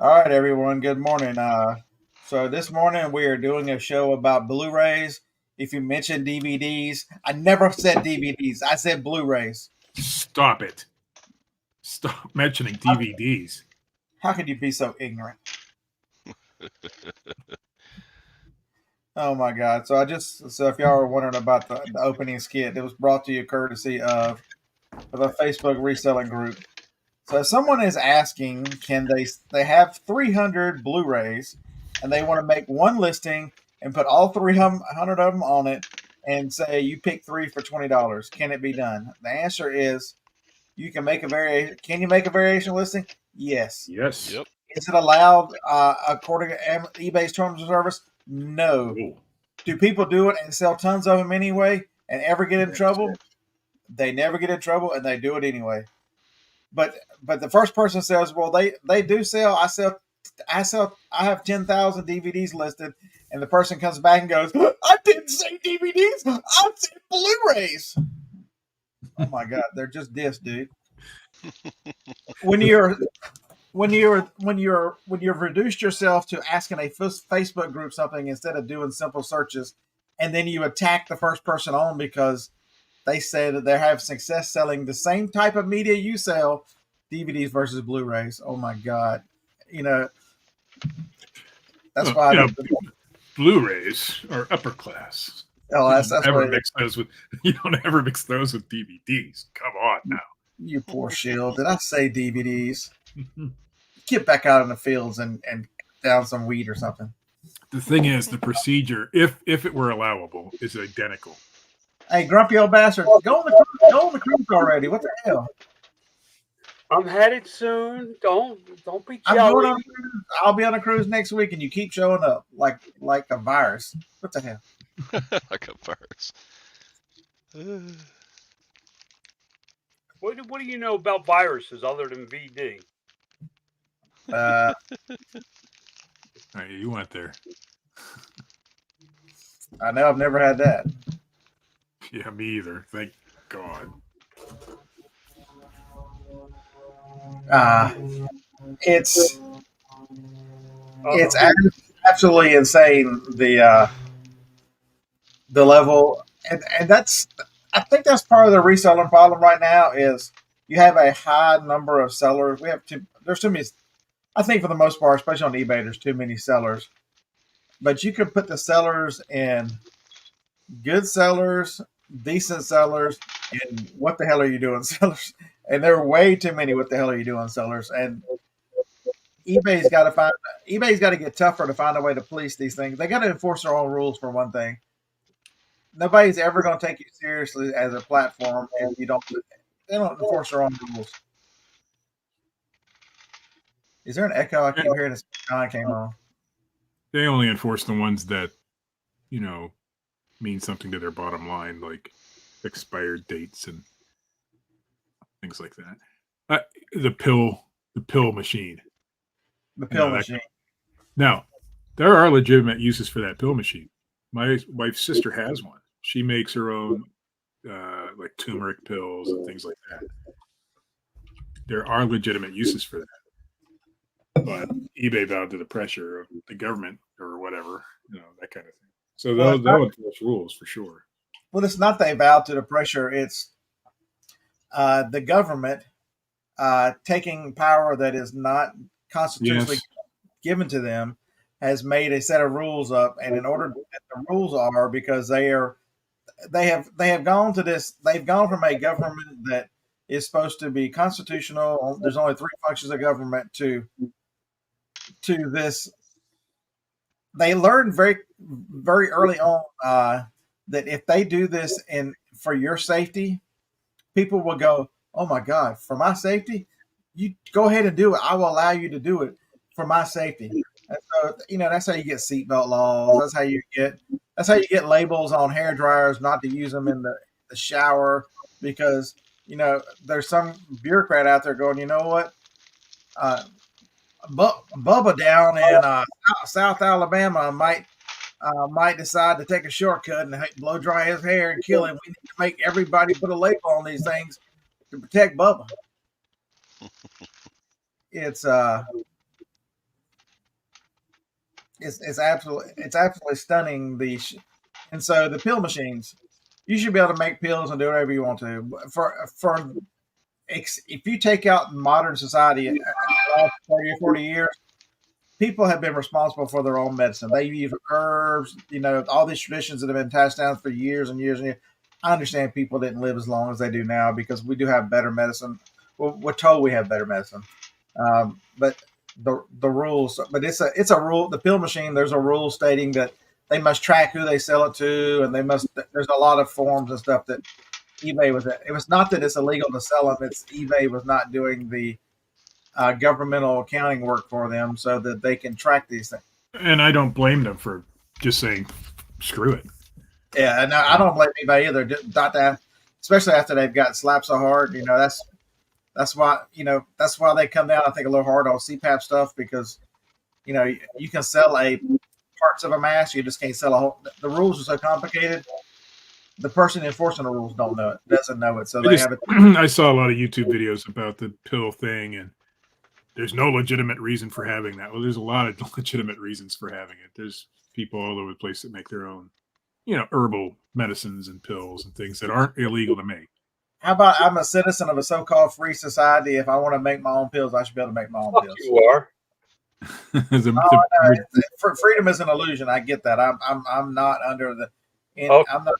All right, everyone. Good morning. So this morning we are doing a show about Blu-rays. If you mention DVDs, I never said DVDs. I said Blu-rays. Stop it. Stop mentioning DVDs. How could you be so ignorant? Oh my God! So if y'all are wondering about the opening skit, it was brought to you courtesy of the Facebook reselling group. So someone is asking, can they have 300 Blu-rays, and they want to make one listing and put all 300 of them on it, and say you pick three for $20. Can it be done? The answer is you can make a variation. Can you make a variation listing? Yes. Yes. Yep. Is it allowed according to eBay's terms of service? No. Oh, Do people do it and sell tons of them anyway and ever get in yes. trouble? They never get in trouble, and they do it anyway. But the first person says, "Well, they do sell. I have 10,000 DVDs listed," and the person comes back and goes, "I didn't say DVDs. I said Blu-rays." Oh my God, they're just dissed, dude. When you've reduced yourself to asking a Facebook group something instead of doing simple searches, and then you attack the first person on because they say that they're having success selling the same type of media you sell, DVDs versus Blu-rays. Oh my God. That's why Blu-rays are upper class. that's Never what mix those with. You don't ever mix those with DVDs. Come on now. you poor shield. Did I say DVDs? Get back out in the fields and down some weed or something. The thing is, the procedure, if it were allowable, is identical. Hey, grumpy old bastard, go on the cruise already. What the hell? I'm headed soon. Don't be I'm going jelly. on a cruise. I'll be on a cruise next week, and you keep showing up like a virus. What the hell? Like a virus. What do you know about viruses other than VD? All right, you went there. I know I've never had that. Yeah, me either. Thank God. It's absolutely insane the level, and that's I think that's part of the reselling problem right now is you have a high number of sellers. There's too many. I think for the most part, especially on eBay, there's too many sellers. But you could put the sellers in good sellers, decent sellers, and what the hell are you doing, sellers? And there are way too many. What the hell are you doing, sellers? And eBay's got to get tougher to find a way to police these things. They got to enforce their own rules for one thing. Nobody's ever going to take you seriously as a platform if you don't. They don't enforce their own rules. Is there an echo? I keep hearing this. Came on. They only enforce the ones that, mean something to their bottom line, like expired dates and things like that. The pill machine. The pill machine. Now, there are legitimate uses for that pill machine. My wife's sister has one. She makes her own, like turmeric pills and things like that. There are legitimate uses for that. But eBay bowed to the pressure of the government or whatever, that kind of thing. So they'll enforce rules for sure. Well, it's not they bow to the pressure. It's the government taking power that is not constitutionally given to them has made a set of rules up, and in order the rules are because they have gone to this. They've gone from a government that is supposed to be constitutional. There's only three functions of government to this. They learned very, very early on that if they do this for your safety, people will go, "Oh my God, for my safety, you go ahead and do it. I will allow you to do it for my safety." And so, that's how you get seatbelt laws. That's how you get labels on hair dryers not to use them in the shower because there's some bureaucrat out there going, you know what? Bubba down in South Alabama might decide to take a shortcut and blow dry his hair and kill him. We need to make everybody put a label on these things to protect Bubba. It's it's absolutely stunning. And so the pill machines, you should be able to make pills and do whatever you want to. If you take out modern society, in the last 30 or 40 years, people have been responsible for their own medicine. They use herbs, all these traditions that have been passed down for years and years and years. I understand people didn't live as long as they do now because we do have better medicine. Well, we're told we have better medicine, but the rules. But it's a rule. The pill machine. There's a rule stating that they must track who they sell it to, and they must. There's a lot of forms and stuff that eBay was. It was not that it's illegal to sell them. It's eBay was not doing the governmental accounting work for them so that they can track these things. And I don't blame them for just saying, screw it. Yeah, and I don't blame anybody either. Not that, especially after they've got slapped so hard. That's why they come down, I think, a little hard on CPAP stuff because you can sell parts of a mask, you just can't sell a whole. The rules are so complicated. The person enforcing the rules doesn't know it, so have it. I saw a lot of YouTube videos about the pill thing, and there's no legitimate reason for having that. Well, there's a lot of legitimate reasons for having it. There's people all over the place that make their own, herbal medicines and pills and things that aren't illegal to make. How about I'm a citizen of a so-called free society? If I want to make my own pills, I should be able to make my own pills. You are. Freedom is an illusion. I get that. I'm not under the. I'm not.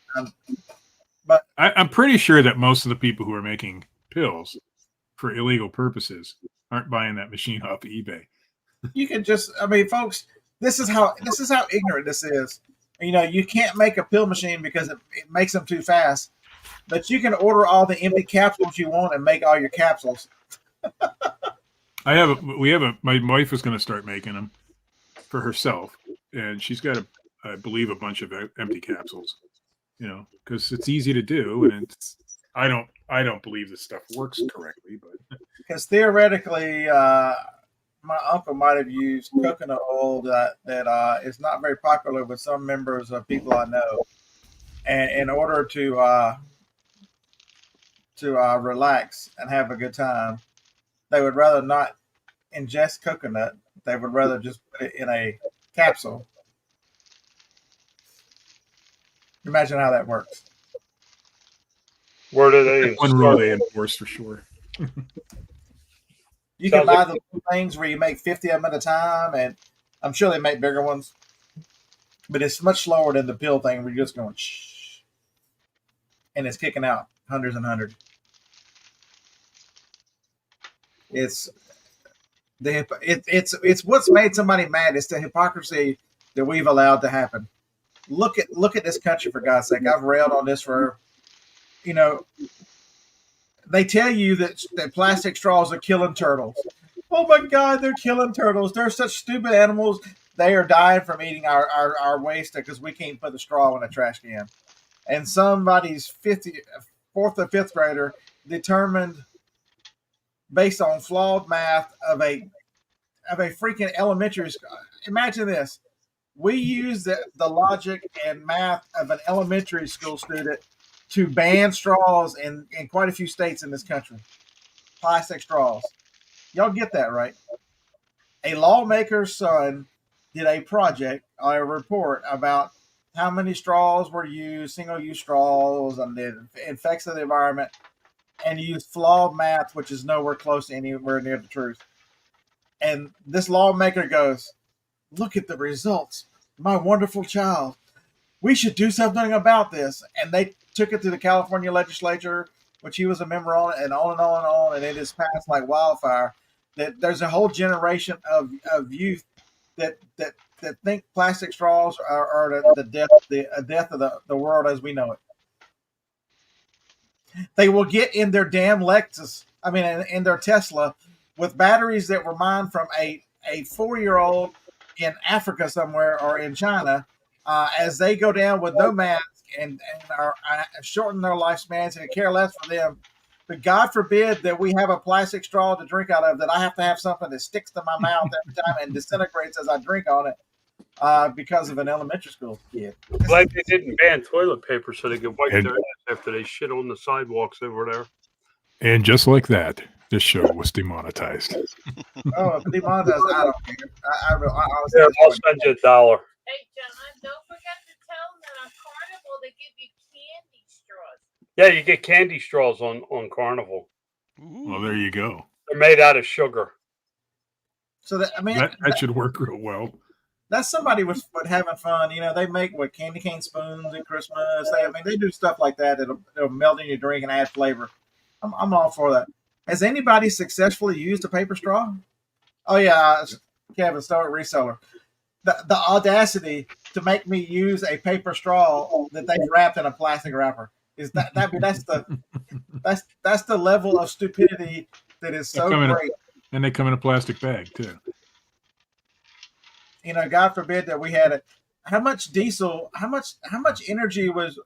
But I'm pretty sure that most of the people who are making pills for illegal purposes aren't buying that machine off of eBay. You can just, folks, this is how ignorant this is. You can't make a pill machine because it makes them too fast, but you can order all the empty capsules you want and make all your capsules. My wife was going to start making them for herself, and she's got I believe a bunch of empty capsules, because it's easy to do, and I don't believe this stuff works correctly, but because theoretically, my uncle might have used coconut oil that is not very popular with some members of people I know, and in order to relax and have a good time, they would rather not ingest coconut. They would rather just put it in a capsule. Imagine how that works. Where do they? One rule they enforce for sure. You can buy the little things where you make 50 of them at a time, and I'm sure they make bigger ones, but it's much slower than the pill thing where you're just going shh, and it's kicking out hundreds and hundreds. It's what's made somebody mad. It's the hypocrisy that we've allowed to happen. Look at this country, for God's sake. I've railed on this for, they tell you that plastic straws are killing turtles. Oh my God, they're killing turtles. They're such stupid animals. They are dying from eating our waste because we can't put the straw in a trash can. And somebody's fourth or fifth grader determined, based on flawed math of a freaking elementary school. Imagine this. We use the logic and math of an elementary school student to ban straws in quite a few states in this country. Plastic straws. Y'all get that, right? A lawmaker's son did a project, a report about how many straws were used, single-use straws, and the effects of the environment, and used flawed math, which is nowhere close to anywhere near the truth. And this lawmaker goes, "Look at the results. My wonderful child. We should do something about this." And they took it to the California legislature, which he was a member on, and on and on and on. And it is passed like wildfire. That there's a whole generation of youth that think plastic straws are the death of the world as we know it. They will get in their damn Lexus, in their Tesla, with batteries that were mined from a 4-year-old in Africa somewhere or in China, as they go down with no mask and are shorten their lifespans and care less for them. But God forbid that we have a plastic straw to drink out of, that I have to have something that sticks to my mouth every time and disintegrates as I drink on it because of an elementary school kid. Glad they didn't ban toilet paper so they could wipe their ass after they shit on the sidewalks over there. And just like that, This show was demonetized. Oh, if demonetized, I don't care. I honestly Here, just I'll wouldn't. send you $1. Hey, John, don't forget to tell them that on Carnival they give you candy straws. Yeah, you get candy straws on Carnival. Well, there you go. They're made out of sugar. So that, I mean, That should work real well. that's somebody with having fun. You know, they make candy cane spoons at Christmas. They do stuff like that. It'll melt in your drink and add flavor. I'm all for that. Has anybody successfully used a paper straw? Oh yeah, Kevin, start Reseller. The audacity to make me use a paper straw that they've wrapped in a plastic wrapper is that's the level of stupidity that is so great. And they come in a plastic bag too. You know, God forbid that we had it. How much energy was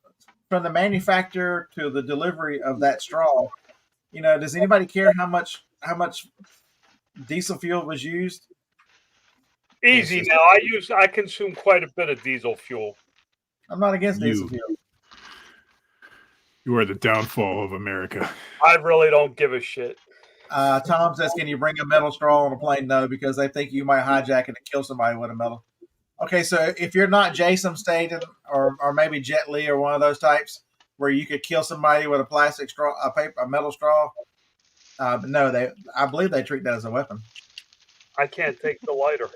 from the manufacturer to the delivery of that straw? You know, does anybody care how much diesel fuel was used? Easy now. I consume quite a bit of diesel fuel. I'm not against diesel fuel. You are the downfall of America. I really don't give a shit. Tom says, "Can you bring a metal straw on a plane?" No, because they think you might hijack it and kill somebody with a metal. Okay, so if you're not Jason Statham or maybe Jet Li or one of those types where you could kill somebody with a plastic straw, a metal straw, but no, I believe they treat that as a weapon. I can't take the lighter.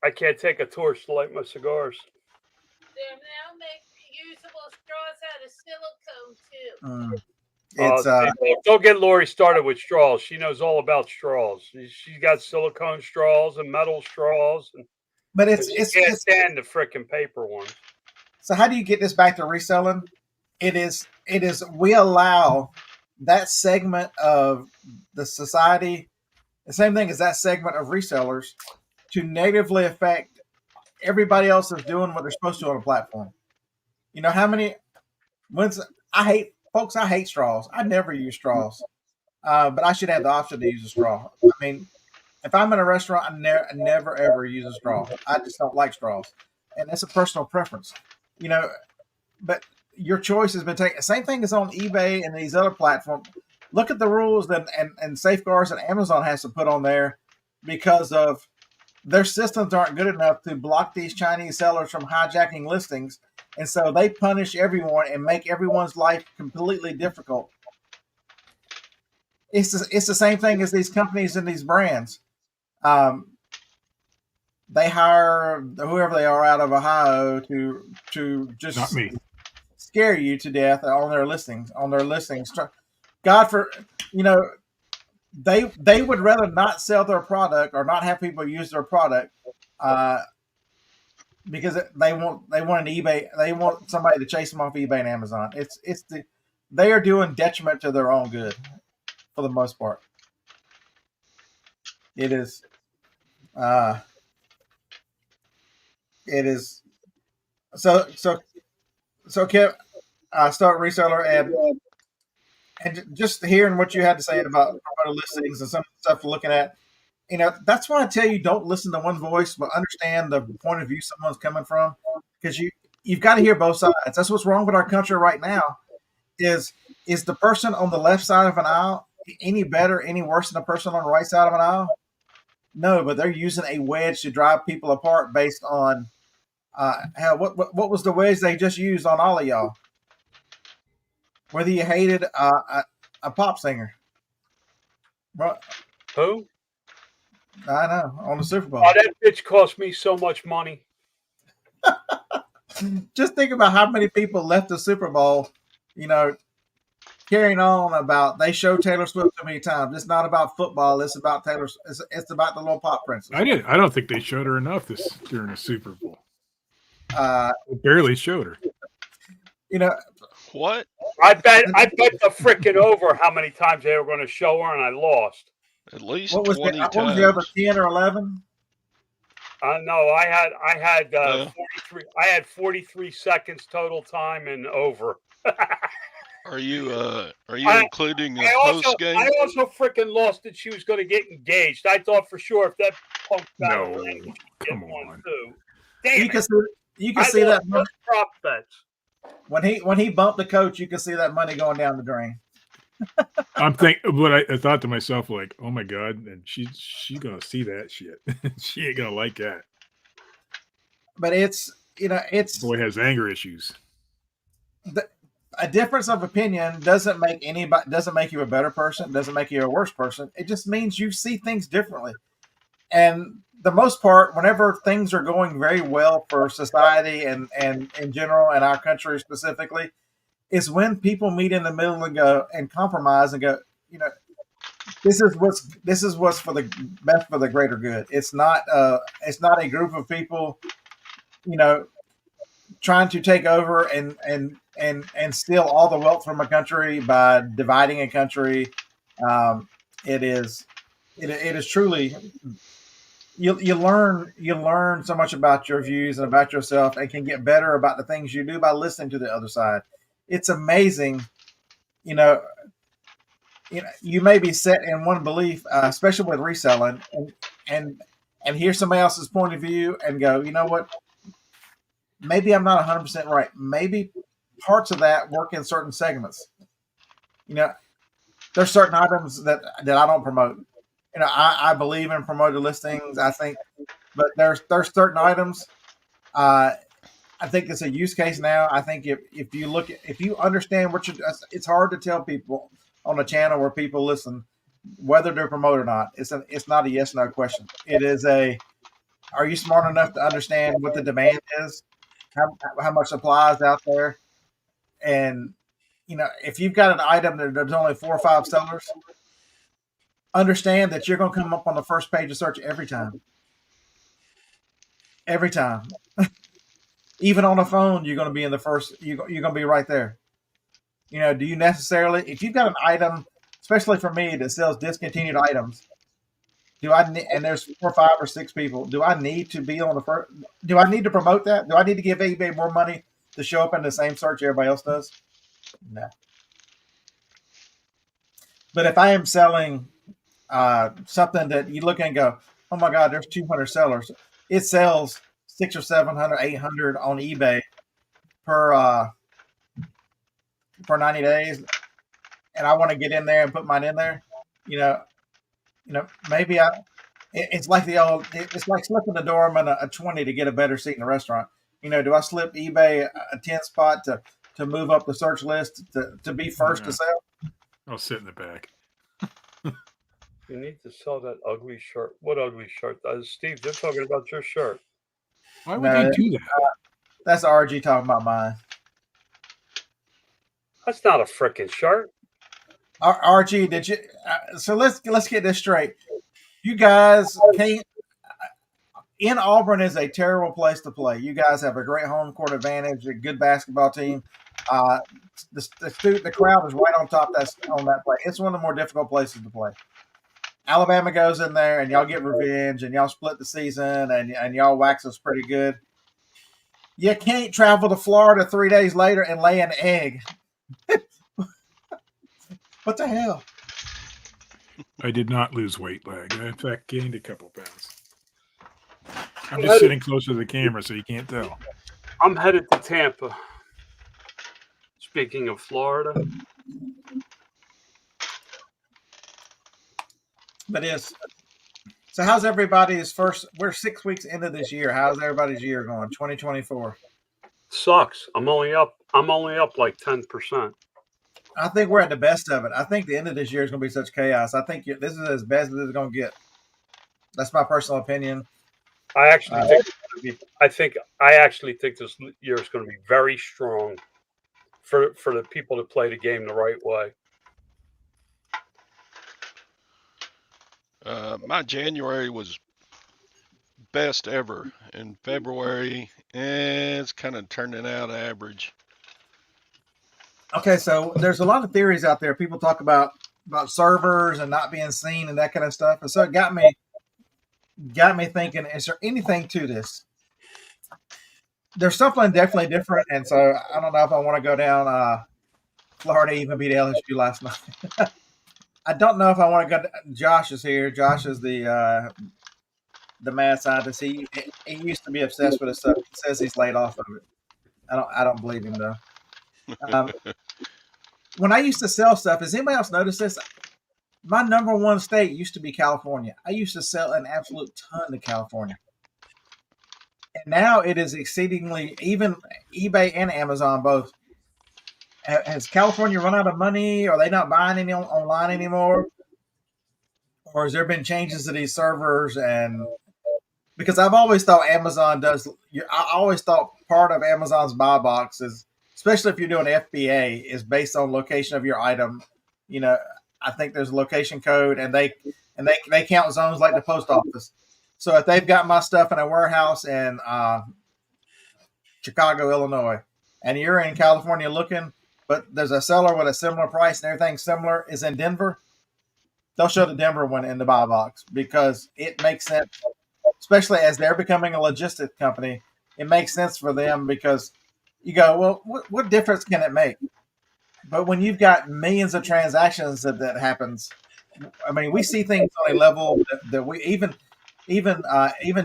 I can't take a torch to light my cigars. They now make reusable straws out of silicone too. Don't get Lori started with straws. She knows all about straws. She's got silicone straws and metal straws, but she can't stand the frickin' paper ones. So how do you get this back to reselling? It is we allow that segment of the society, the same thing as that segment of resellers, to negatively affect everybody else that's doing what they're supposed to on a platform. You know how many? I hate straws. I never use straws, but I should have the option to use a straw. I mean, if I'm in a restaurant, I never ever use a straw. I just don't like straws, and that's a personal preference. You know, but your choice has been taken. Same thing is on eBay and these other platforms. Look at the rules and safeguards that Amazon has to put on there because of their systems aren't good enough to block these Chinese sellers from hijacking listings. And so they punish everyone and make everyone's life completely difficult. It's the same thing as these companies and these brands. They hire whoever they are out of Ohio to just Not me. scare you to death on their listings. God they would rather not sell their product or not have people use their product because they want an eBay. They want somebody to chase them off eBay and Amazon. They are doing detriment to their own good for the most part. It is. It is. So Kev, start Reseller and just hearing what you had to say about promoted listings and some stuff we're looking at. You know, that's why I tell you don't listen to one voice, but understand the point of view someone's coming from, because you've got to hear both sides. That's what's wrong with our country right now. Is the person on the left side of an aisle any better, any worse than the person on the right side of an aisle? No, but they're using a wedge to drive people apart based on what was the wedge they just used on all of y'all? Whether you hated a pop singer. Who? I know, on the Super Bowl. Oh, that bitch cost me so much money. Just think about how many people left the Super Bowl, you know, carrying on about they show Taylor Swift so many times. It's not about football. It's about Taylor. It's about the little pop princess. I don't think they showed her enough during the Super Bowl. They barely showed her. You know what? I bet the frickin' over how many times they were going to show her, and I lost. At least what was 20 that? times. What was the other 10 or 11? No, I had 43. I had 43 seconds total time and over. Are you including a post game? I also freaking lost that she was going to get engaged. I thought for sure if that punk No, ran, come on. too. Damn you can see that prop bets. When he bumped the coach, you could see that money going down the drain. I'm thinking, but I thought to myself, like, oh my God, and she's gonna see that shit. She ain't gonna like that. But it's Boy has anger issues. A difference of opinion doesn't make you a better person, doesn't make you a worse person. It just means you see things differently. And the most part, whenever things are going very well for society and in general and our country specifically, is when people meet in the middle and go and compromise and go, this is what's for the best for the greater good. It's not a group of people, trying to take over and steal all the wealth from a country by dividing a country. It is truly you learn so much about your views and about yourself, and can get better about the things you do by listening to the other side. It's amazing, you may be set in one belief, especially with reselling, and hear somebody else's point of view and go, you know what? Maybe I'm not 100% right. Maybe parts of that work in certain segments. There's certain items that I don't promote. I believe in promoted listings, I think, but there's certain items. I think it's a use case now. I think if you understand it's hard to tell people on a channel where people listen whether they're promoted or not. It's not a yes no question. It is are you smart enough to understand what the demand is, how much supply is out there, and if you've got an item that there's only 4 or 5 sellers, understand that you're going to come up on the first page of search every time. Every time. Even on the phone, you're going to be in the first. You're going to be right there. Do you necessarily, if you've got an item, especially for me that sells discontinued items, and there's 4, 5, or 6 people, do I need to be on the first? Do I need to promote that? Do I need to give eBay more money to show up in the same search everybody else does? No. But if I am selling something that you look and go, oh my God, there's 200 sellers. It sells 600 or 700, 800 on eBay per 90 days, and I want to get in there and put mine in there. Maybe it's like it's like slipping the doorman a 20 to get a better seat in the restaurant. Do I slip eBay a 10 spot to move up the search list to be first to sell? I'll sit in the back. You need to sell that ugly shirt. What ugly shirt? Steve, they're talking about your shirt. Why would they do that? That's RG talking about mine. That's not a frickin' shirt. RG, did you? So let's get this straight. You guys can't. In Auburn is a terrible place to play. You guys have a great home court advantage, a good basketball team. The crowd is right on top on that play. It's one of the more difficult places to play. Alabama goes in there and y'all get revenge and y'all split the season and y'all wax us pretty good. You can't travel to Florida 3 days later and lay an egg. What the hell? I did not lose weight, Lag. I, in fact, gained a couple pounds. I'm just sitting closer to the camera, so you can't tell. I'm headed to Tampa. Speaking of Florida. But so how's everybody's first? We're 6 weeks into this year. How's everybody's year going? 2024 sucks. I'm only up like 10%. I think we're at the best of it. I think the end of this year is going to be such chaos. I think this is as best as it's going to get. That's my personal opinion. I actually think this year is going to be very strong for the people to play the game the right way. My January was best ever. In February, it's kind of turning out average. Okay, so there's a lot of theories out there. People talk about servers and not being seen and that kind of stuff. And so it got me thinking, is there anything to this? There's something definitely different. And so I don't know if I want to go down Florida even beat LSU last night. I don't know if I want to go. Josh is here. Josh is the mad scientist. He used to be obsessed with this stuff. He says he's laid off of it. I don't believe him though. Um, when I used to sell stuff, has anybody else noticed this? My number one state used to be California. I used to sell an absolute ton to California. And now it is exceedingly, even eBay and Amazon both. Has California run out of money? Are they not buying any online anymore? Or has there been changes to these servers? And because I've always thought Amazon does, I always thought part of Amazon's buy box is, especially if you're doing FBA, is based on location of your item. You know, I think there's a location code, and they count zones like the post office. So if they've got my stuff in a warehouse in Chicago, Illinois, and you're in California looking, but there's a seller with a similar price and everything similar is in Denver, they'll show the Denver one in the buy box because it makes sense, especially as they're becoming a logistics company. It makes sense for them because you go, well, what difference can it make? But when you've got millions of transactions that happens, I mean, we see things on a level that we even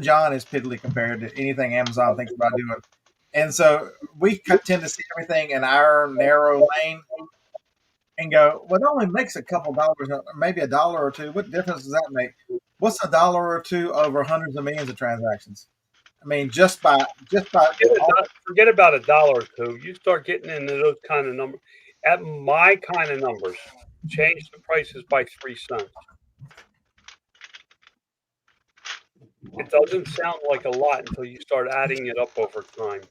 John is piddly compared to anything Amazon thinks about doing. And so we tend to see everything in our narrow lane and go, well, it only makes a couple dollars, maybe $1 or $2. What difference does that make? What's $1 or $2 over hundreds of millions of transactions? I mean, just by forget about $1 or $2. You start getting into those kind of numbers. At my kind of numbers, change the prices by 3 cents. It doesn't sound like a lot until you start adding it up over time.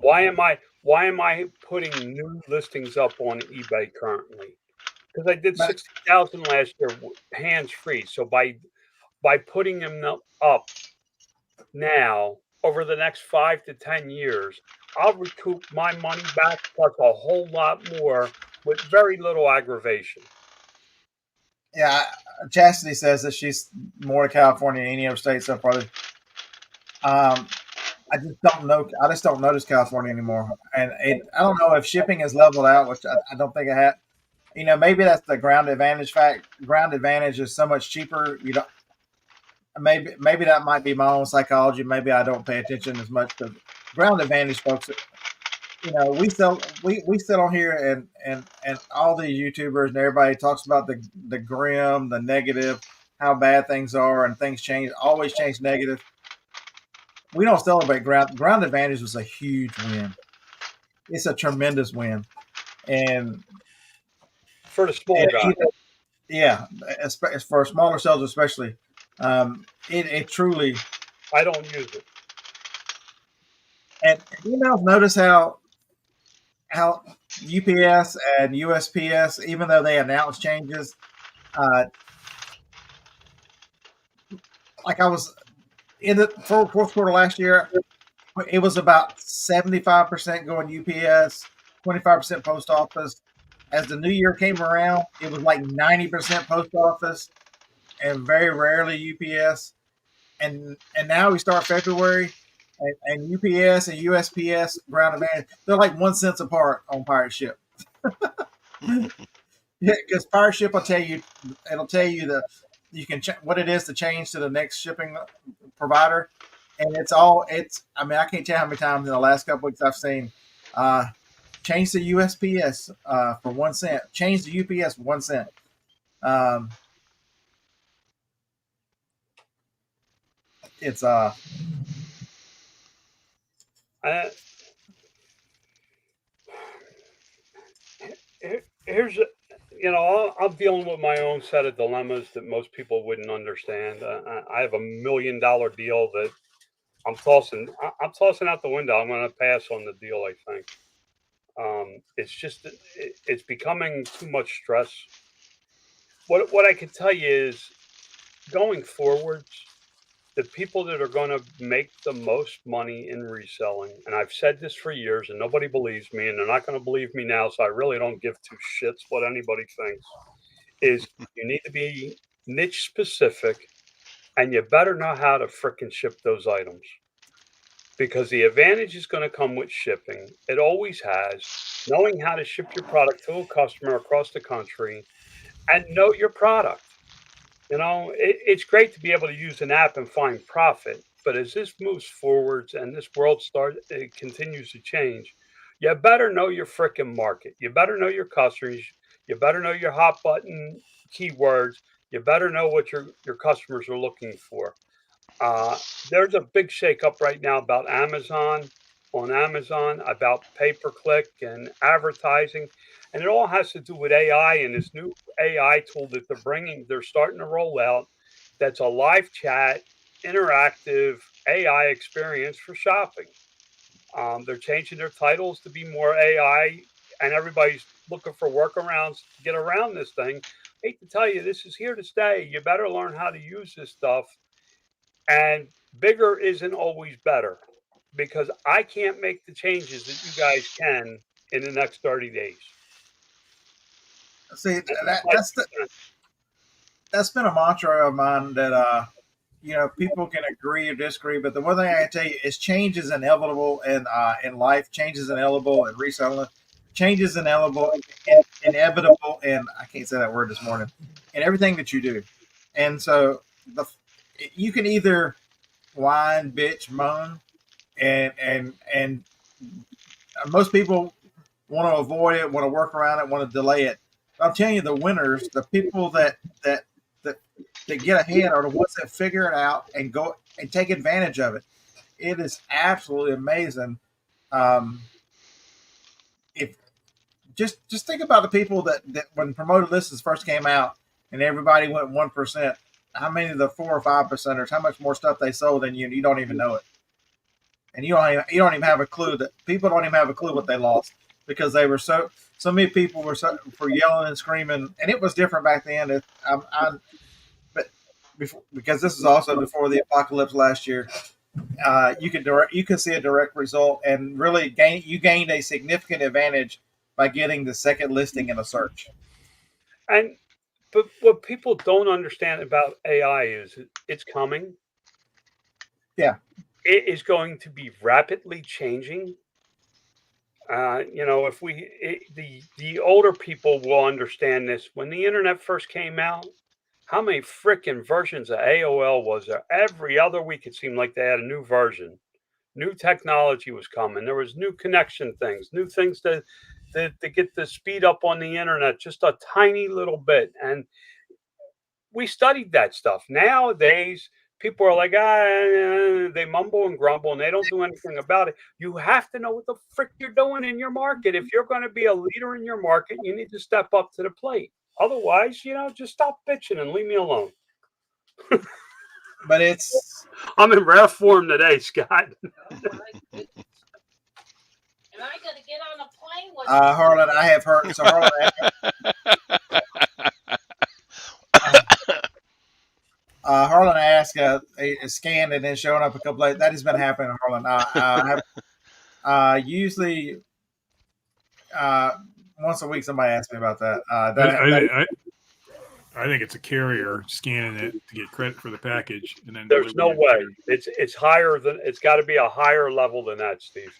Why am I putting new listings up on eBay currently? Because I did 60,000 last year, hands free. So by putting them up now over the next 5 to 10 years, I'll recoup my money back plus a whole lot more with very little aggravation. Yeah, Chastity says that she's more to California than any other state so far. I just don't know. I just don't notice California anymore, and I don't know if shipping is leveled out, which I don't think it had. You know, maybe that's the ground advantage fact. Ground advantage is so much cheaper. You don't. Maybe that might be my own psychology. Maybe I don't pay attention as much to ground advantage, folks. You know, we sit on here and all these YouTubers and everybody talks about the grim, the negative, how bad things are, and things change, always change negative. We don't celebrate ground advantage was a huge win. It's a tremendous win, and for the small guy, yeah, for smaller cells especially, it truly. I don't use it. And you know, notice how UPS and USPS, even though they announce changes, like I was in the fourth quarter last year, it was about 75% going UPS, 25% post office. As the new year came around, it was like 90% post office and very rarely UPS. And now we start February, and UPS and USPS ground advantage, they're like 1 cent apart on pirate ship. Yeah, because pirate ship will tell you, it'll tell you you can what it is to change to the next shipping provider, and I mean, I can't tell how many times in the last couple weeks I've seen change to USPS for 1 cent, change to UPS for 1 cent. It's here's I'm dealing with my own set of dilemmas that most people wouldn't understand. I have $1 million deal that I'm tossing out the window. I'm going to pass on the deal, I think. It's just it's becoming too much stress. What I can tell you is, going forwards, the people that are going to make the most money in reselling, and I've said this for years and nobody believes me, and they're not going to believe me now, so I really don't give two shits what anybody thinks, is you need to be niche specific, and you better know how to frickin' ship those items. Because the advantage is going to come with shipping. It always has. Knowing how to ship your product to a customer across the country and know your product. You know, it's great to be able to use an app and find profit, but as this moves forwards and this world continues to change, You better know your freaking market. You better know your customers. You better know your hot button keywords. You better know what your customers are looking for. There's a big shakeup right now about Amazon, on Amazon, about pay-per-click and advertising. And it all has to do with AI and this new AI tool that they're starting to roll out that's a live chat, interactive AI experience for shopping. They're changing their titles to be more AI, and everybody's looking for workarounds to get around this thing. I hate to tell you, this is here to stay. You better learn how to use this stuff. And bigger isn't always better because I can't make the changes that you guys can in the next 30 days. See, That's that's been a mantra of mine that people can agree or disagree, but the one thing I can tell you is change is inevitable in life. Change is inevitable in reselling. Change is inevitable, and I can't say that word this morning. In everything that you do, and so you can either whine, bitch, moan, and most people want to avoid it, want to work around it, want to delay it. But I'm telling you, the winners, the people that get ahead, are the ones that figure it out and go and take advantage of it. It is absolutely amazing. If just think about the people that when promoted listings first came out and everybody went 1%, how many of the 4 or 5%ers, how much more stuff they sold than you don't even know it. And you don't even have a clue that people don't even have a clue what they lost because they were so many people were yelling and screaming, and it was different back then. But because this is also before the apocalypse last year, you could see a direct result and really gained a significant advantage by getting the second listing in a search. But what people don't understand about AI is it's coming. Yeah. It is going to be rapidly changing. If the older people will understand this. When the internet first came out, how many freaking versions of AOL was there? Every other week it seemed like they had a new version. New technology was coming. There was new connection things, new things to get the speed up on the internet just a tiny little bit. And we studied that stuff. Nowadays, people are like, they mumble and grumble and they don't do anything about it. You have to know what the frick you're doing in your market. If you're going to be a leader in your market, you need to step up to the plate. Otherwise, just stop bitching and leave me alone. But I'm in rare form today, Scott. And I got to get on a plane with Harlan, I have heard. So Harlan, Harlan asked, scanned and then showing up a couple of that has been happening, Harlan. Usually once a week somebody asks me about that. I think it's a carrier scanning it to get credit for the package, and then there's no way it's higher than it's got to be a higher level than that, Steve.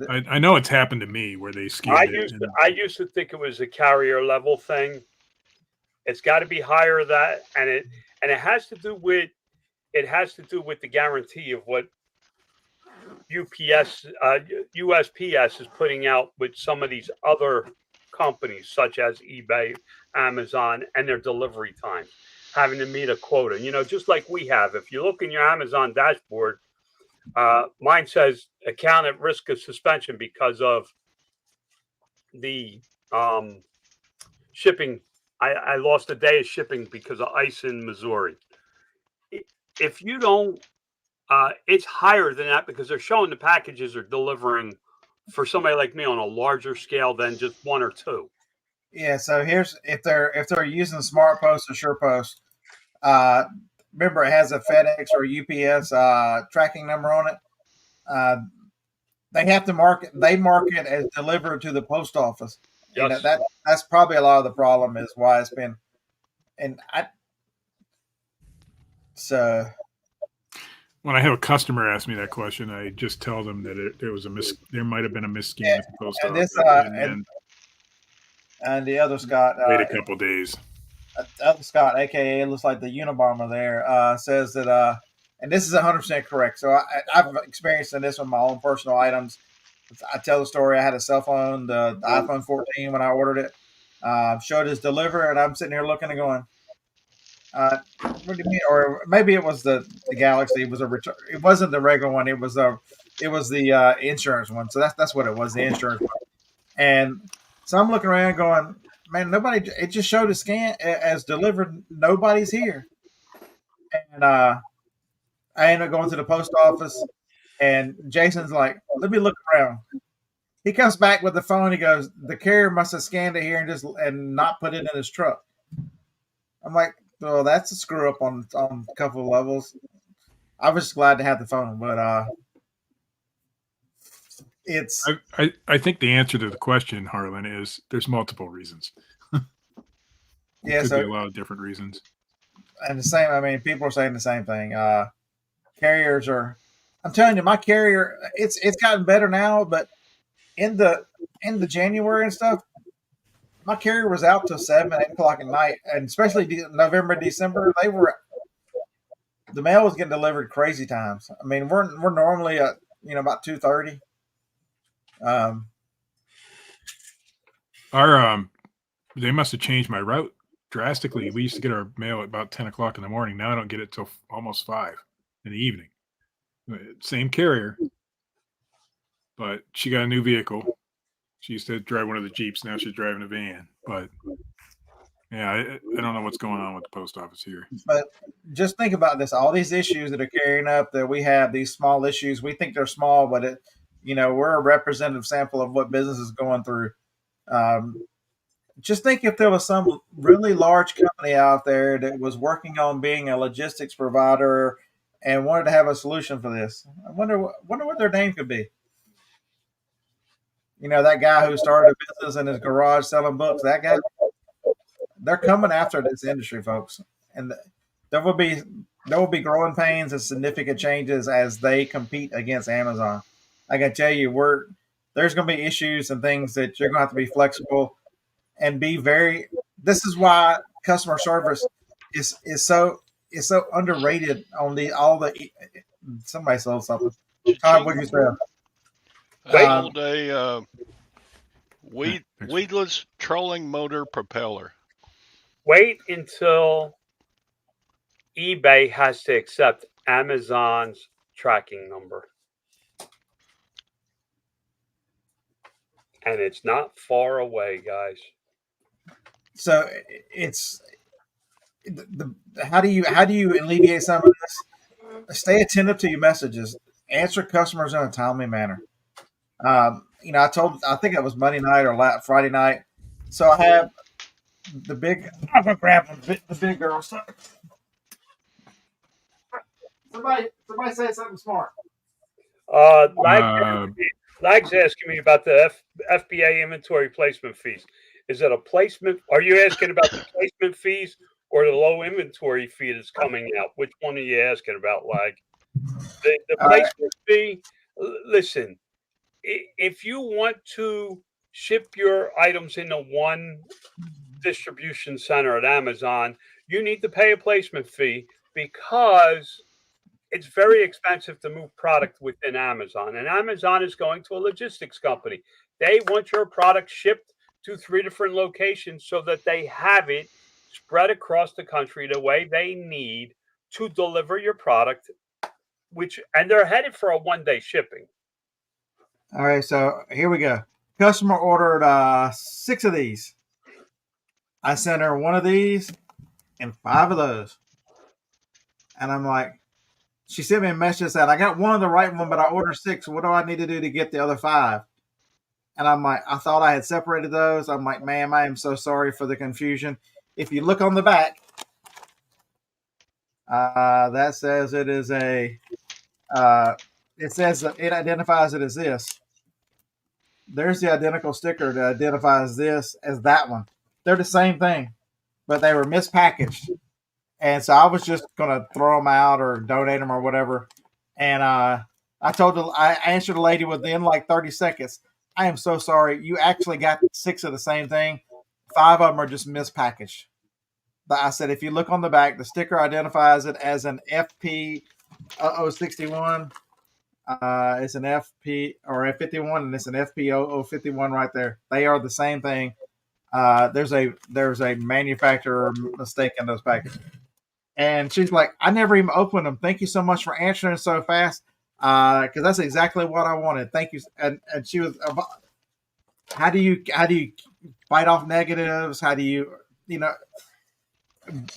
I know it's happened to me where they scanned it. I used to think it was a carrier level thing. It's got to be higher that, and it has to do with the guarantee of what USPS is putting out with some of these other companies such as eBay, Amazon, and their delivery times, having to meet a quota. Just like we have. If you look in your Amazon dashboard, mine says account at risk of suspension because of the shipping. I lost a day of shipping because of ice in Missouri. If you don't, it's higher than that because they're showing the packages are delivering for somebody like me on a larger scale than just one or two. Yeah. So here's if they're using SmartPost or SurePost, remember it has a FedEx or UPS tracking number on it. They have to mark it as delivered to the post office. Yes. That's probably a lot of the problem is why it's been. When I have a customer ask me that question, I just tell them that there might have been a misscan at the post office. And the other Scott, wait a couple days. Other Scott, aka looks like the Unabomber there, says that, and this is 100% correct. So I've experienced this with my own personal items. I tell the story. I had a cell phone, the iPhone 14 when I ordered it. Showed his deliver, and I'm sitting here looking and going, "What do you mean?" Or maybe it was the Galaxy. It was a return. It wasn't the regular one. It was the insurance one. So that's what it was, the insurance one. And so I'm looking around, going, "Man, nobody." It just showed a scan as delivered. Nobody's here, and I ended up going to the post office, and Jason's like, "Let me look around." He comes back with the phone. He goes, "The carrier must have scanned it here and not put it in his truck." I'm like, "Well, that's a screw up on a couple of levels." I was just glad to have the phone, but it's I think the answer to the question, Harlan, is there's multiple reasons. yeah. Could be a So lot of different reasons. and the same. I mean, people are saying the same thing. Carriers are. I'm telling you, my carrier. It's gotten better now, but in the January and stuff, my carrier was out till 7, 8 o'clock at night, and especially November, December, the mail was getting delivered crazy times. I mean, we're normally at about 2:30. Our they must have changed my route drastically. We used to get our mail at about 10 o'clock in the morning. Now I don't get it till almost 5 in the evening. Same carrier, but she got a new vehicle. She used to drive one of the Jeeps. Now she's driving a van. But yeah, I don't know what's going on with the post office here. But just think about this: all these issues that are carrying up, that we have these small issues. We think they're small, but we're a representative sample of what business is going through. Just think if there was some really large company out there that was working on being a logistics provider and wanted to have a solution for this. I wonder what their name could be. That guy who started a business in his garage selling books. That guy. They're coming after this industry, folks, and there will be growing pains and significant changes as they compete against Amazon. I can tell you, there's going to be issues and things that you're going to have to be flexible and be very. This is why customer service is so underrated on all the. Somebody sold something. Todd, what you say? Sold a weedless trolling motor propeller. Wait until eBay has to accept Amazon's tracking number. And it's not far away, guys. So it's how do you alleviate some of this? Stay attentive to your messages. Answer customers in a timely manner. I think it was Monday night or Friday night. So I have the big. I'm gonna grab the big girl. Somebody say something smart. Lag's asking me about the FBA inventory placement fees. Is it a placement? Are you asking about the placement fees or the low inventory fee that's coming out? Which one are you asking about, Lag? The placement fee. Listen, if you want to ship your items into one distribution center at Amazon, you need to pay a placement fee because it's very expensive to move product within Amazon. And Amazon is going to a logistics company. They want your product shipped to 3 different locations so that they have it spread across the country the way they need to deliver your product, and they're headed for a 1-day shipping. All right, so here we go. Customer ordered 6 of these. I sent her 1 of these and 5 of those. And I'm like, she sent me a message that said, I got 1 of the right one, but I ordered 6. What do I need to do to get the other 5? And I'm like, I thought I had separated those. I'm like, ma'am, I am so sorry for the confusion. If you look on the back, that says it is it says that it identifies it as this. There's the identical sticker that identifies this as that one. They're the same thing, but they were mispackaged. And so I was just going to throw them out or donate them or whatever. And I answered the lady within like 30 seconds. I am so sorry. You actually got 6 of the same thing. 5 of them are just mispackaged. But I said, if you look on the back, the sticker identifies it as an FP 0061. It's an FP or F51, and it's an FP0051 right there. They are the same thing. There's a manufacturer mistake in those packages. And she's like, I never even opened them. Thank you so much for answering so fast. Because that's exactly what I wanted. Thank you. And she was, how do you fight off negatives? How do you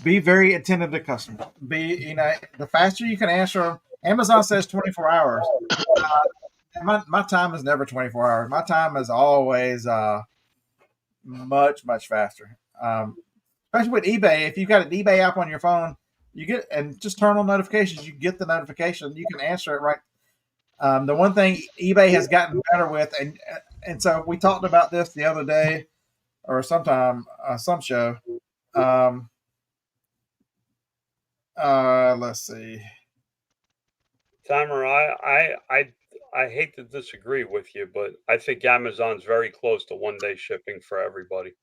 be very attentive to customers? The faster you can answer them. Amazon says 24 hours. My time is never 24 hours. My time is always much, much faster. Especially with eBay. If you've got an eBay app on your phone, you get, and just turn on notifications, you get the notification. You can answer it right. The one thing eBay has gotten better with, and so we talked about this the other day or sometime, some show. Let's see. Timer, I hate to disagree with you, but I think Amazon's very close to 1-day shipping for everybody.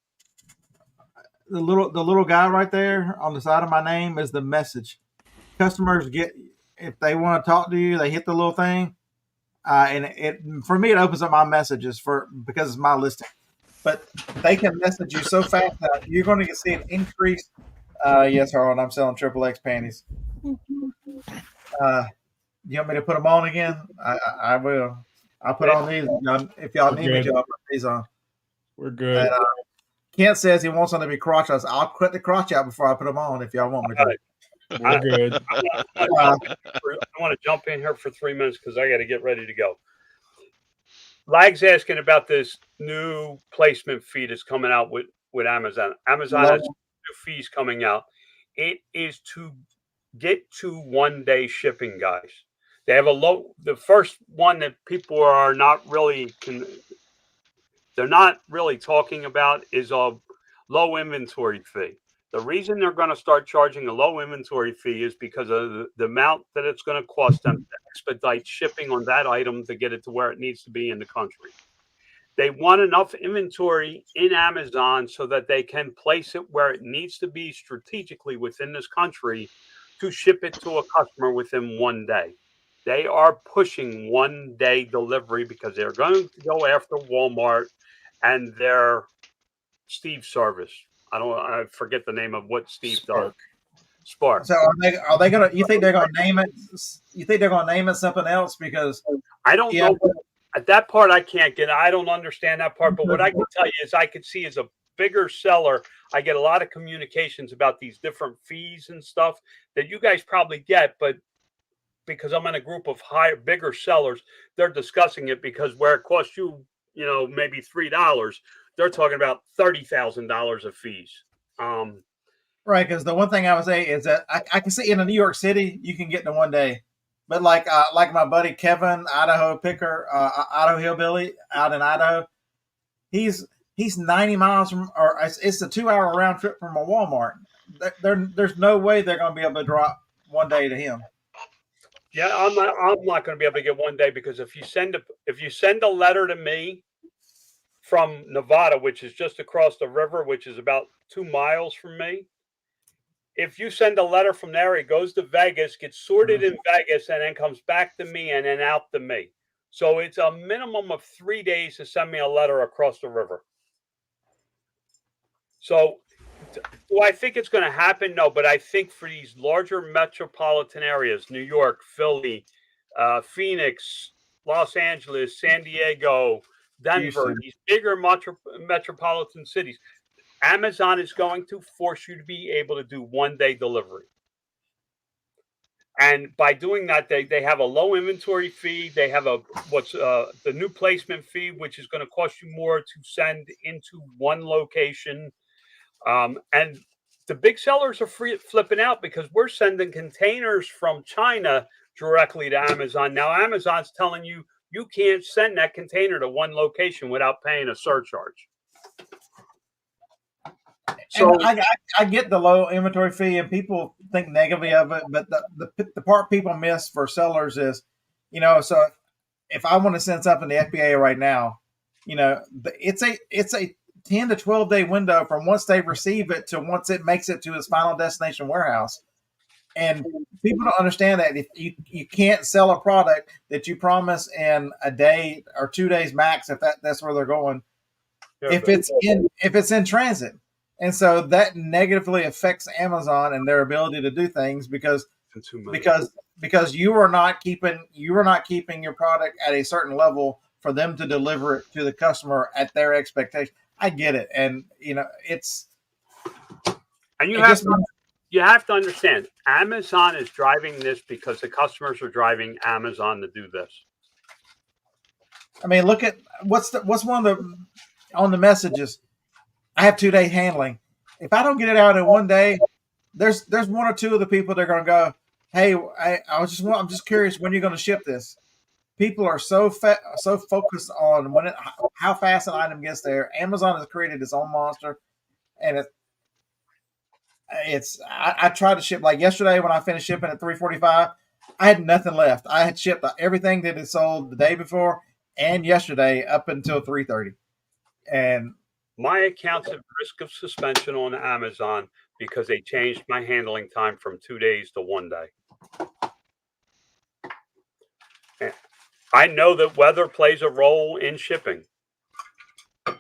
The little guy right there on the side of my name is the message. Customers get, if they want to talk to you, they hit the little thing, and it for me it opens up my messages because it's my listing. But they can message you so fast that you're going to see an increase. Yes, Harold, I'm selling XXX panties. You want me to put them on again? I will. I'll put on these. If y'all need me to, I'll put these on. We're good. And, Kent says he wants them to be crotchless. I'll cut the crotch out before I put them on if y'all want me to. We're good. I want to jump in here for 3 minutes because I got to get ready to go. Lag's asking about this new placement fee that's coming out with Amazon. Amazon has new fees coming out. It is to get to 1-day shipping, guys. They have the first one that people are not really they're not really talking about is a low inventory fee. The reason they're going to start charging a low inventory fee is because of the amount that it's going to cost them to expedite shipping on that item to get it to where it needs to be in the country. They want enough inventory in Amazon so that they can place it where it needs to be strategically within this country to ship it to a customer within 1 day. They are pushing 1-day delivery because they're going to go after Walmart and their Steve service. I forget the name of what Steve does. Spark. So are they gonna? You think they're gonna name it? You think they're gonna name it something else? Because I don't know. At that part, I can't get. I don't understand that part. But what I can tell you is, I could see as a bigger seller, I get a lot of communications about these different fees and stuff that you guys probably get, but because I'm in a group of bigger sellers, they're discussing it because where it costs you, maybe $3, they're talking about $30,000 of fees. Right, because the one thing I would say is that I can see in New York City you can get to 1 day, but like my buddy Kevin, Idaho picker, Idaho hillbilly out in Idaho, he's 90 miles from, or it's a 2-hour round trip from a Walmart. There's no way they're going to be able to drop 1 day to him. Yeah, I'm not going to be able to get 1 day because if you send a letter to me from Nevada, which is just across the river, which is about 2 miles from me, if you send a letter from there, it goes to Vegas, gets sorted in Vegas, and then comes back to me and then out to me. So it's a minimum of 3 days to send me a letter across the river. So do I think it's going to happen? No, but I think for these larger metropolitan areas, New York, Philly, Phoenix, Los Angeles, San Diego, Denver, Houston, these bigger metropolitan cities, Amazon is going to force you to be able to do 1 day delivery. And by doing that, they have a low inventory fee. They have the new placement fee, which is going to cost you more to send into one location. And the big sellers are flipping out because we're sending containers from China directly to Amazon. Now, Amazon's telling you can't send that container to one location without paying a surcharge. So I get the low inventory fee, and people think negatively of it. But the part people miss for sellers is, so if I want to send something to FBA right now, it's a 10 to 12 day window from once they receive it to once it makes it to its final destination warehouse. And people don't understand that if you can't sell a product that you promise in a day or 2 days max, if that's where they're going, if it's in transit. And so that negatively affects Amazon and their ability to do things because you are not keeping your product at a certain level for them to deliver it to the customer at their expectation. I get it, and it's and you have to understand, Amazon is driving this because the customers are driving Amazon to do this. I mean, look at what's one of the on the messages. I have 2 day handling. If I don't get it out in 1 day, there's one or two of the people that are going to go, hey, I'm just curious when you're going to ship this. People are so focused on how fast an item gets there. Amazon has created its own monster, and I tried to ship, like yesterday when I finished shipping at 3:45. I had nothing left. I had shipped everything that had sold the day before and yesterday up until 3:30, and my account's at risk of suspension on Amazon because they changed my handling time from 2 days to 1 day. I know that weather plays a role in shipping.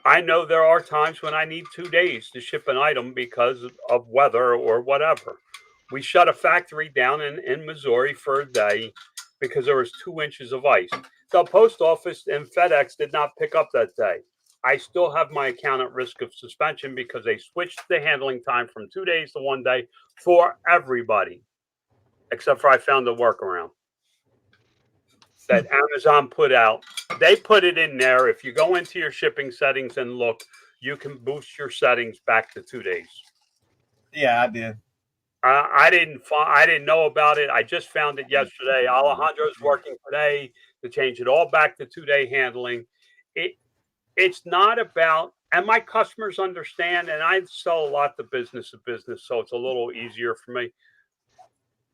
I know there are times when I need 2 days to ship an item because of weather or whatever. We shut a factory down in Missouri for a day because there was 2 inches of ice. The post office and FedEx did not pick up that day. I still have my account at risk of suspension because they switched the handling time from 2 days to 1 day for everybody, except for I found a workaround that Amazon put out. They put it in there. If you go into your shipping settings and look, you can boost your settings back to 2 days. Yeah, I did. I didn't know about it. I just found it yesterday. Alejandro's working today to change it all back to 2 day handling. It's not about, and my customers understand, and I sell a lot to business, so it's a little easier for me.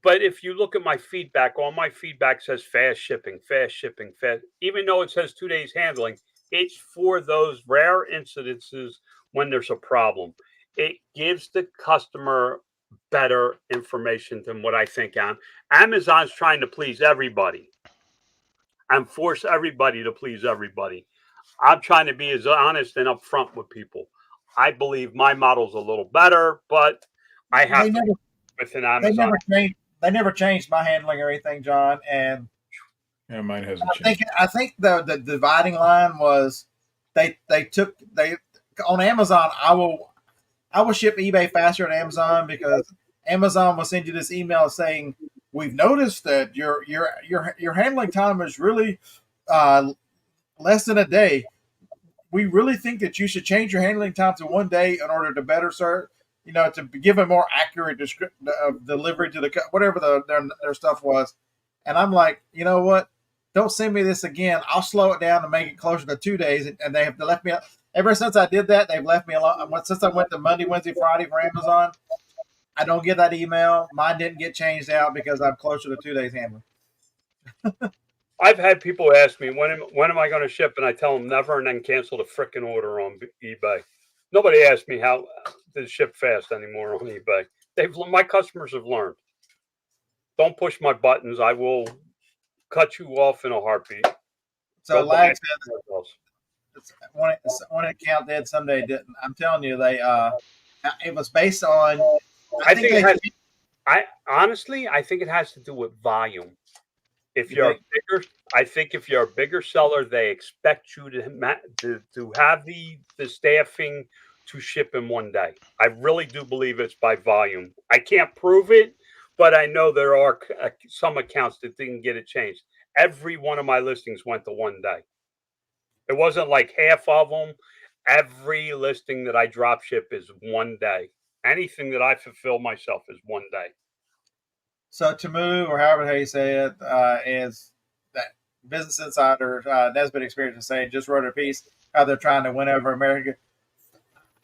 But if you look at my feedback, all my feedback says fast shipping, even though it says 2 days handling, it's for those rare incidences when there's a problem. It gives the customer better information than what I think Amazon's trying to please everybody and force everybody to please everybody. I'm trying to be as honest and upfront with people. I believe my model's a little better, but I have with an Amazon. They never changed my handling or anything, John. And yeah, mine hasn't changed. I think the dividing line was they on Amazon. I will ship eBay faster than Amazon because Amazon will send you this email saying, we've noticed that your handling time is really less than a day. We really think that you should change your handling time to 1 day in order to better serve, to give a more accurate description of delivery to whatever their stuff was. And I'm like, you know what? Don't send me this again. I'll slow it down and make it closer to 2 days. And they have left me. Ever since I did that, they've left me alone. Since I went to Monday, Wednesday, Friday for Amazon, I don't get that email. Mine didn't get changed out because I'm closer to 2 days handling. I've had people ask me, when am I going to ship? And I tell them never, and then cancel the frickin' order on eBay. Nobody asks me how to ship fast anymore on eBay. My customers have learned. Don't push my buttons. I will cut you off in a heartbeat. So Lag said one account did, someday didn't. I'm telling you, it was based on. Honestly, I think it has to do with volume. If you're if you're a bigger seller, they expect you to have the staffing to ship in 1 day. I really do believe it's by volume. I can't prove it, but I know there are some accounts that didn't get it changed. Every one of my listings went to 1 day. It wasn't like half of them. Every listing that I drop ship is 1 day. Anything that I fulfill myself is 1 day. So Tamu, or however you say it, is that Business Insider, Nesbitt Experience is saying, just wrote a piece how they're trying to win over America.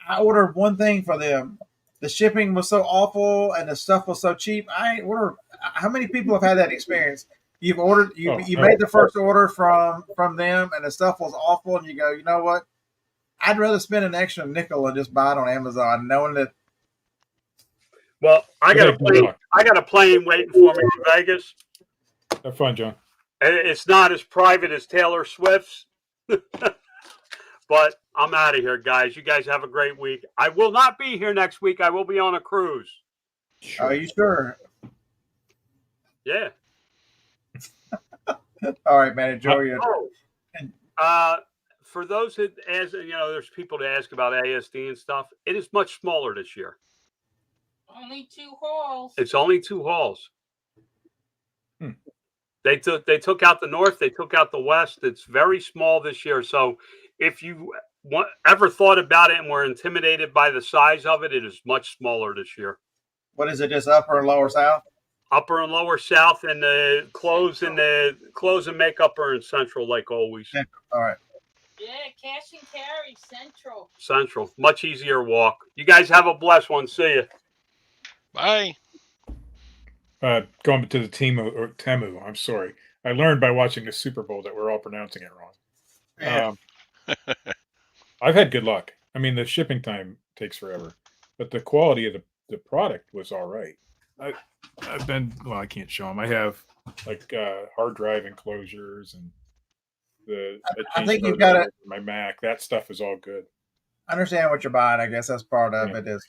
I ordered one thing for them. The shipping was so awful and the stuff was so cheap. How many people have had that experience? You've ordered, you made the first order from them and the stuff was awful, and you go, you know what? I'd rather spend an extra nickel and just buy it on Amazon, knowing that. Well, I got a Okay, good plane. luck. I got a plane waiting for me in Vegas. Have fun, John. It's not as private as Taylor Swift's, but I'm out of here, guys. You guys have a great week. I will not be here next week. I will be on a cruise. Are you sure? Yeah. All right, man. Enjoy your. For those that, as you know, there's people to ask about ASD and stuff. It is much smaller this year. Only 2 halls. It's only 2 halls. Hmm. They took out the north. They took out the west. It's very small this year. So if you ever thought about it and were intimidated by the size of it, it is much smaller this year. What is it? Just upper and lower south? Upper and lower south, and the clothes and makeup are in central, like always. All right. Yeah, cash and carry, Central. Central, much easier walk. You guys have a blessed one. See you. Bye. Going to the Temu. I'm sorry. I learned by watching the Super Bowl that we're all pronouncing it wrong. Yeah. I've had good luck. I mean, the shipping time takes forever, but the quality of the product was all right. I've been, well, I can't show them. I have like hard drive enclosures and I think you've got it. My Mac. That stuff is all good. I understand what you're buying. I guess that's part of it. Is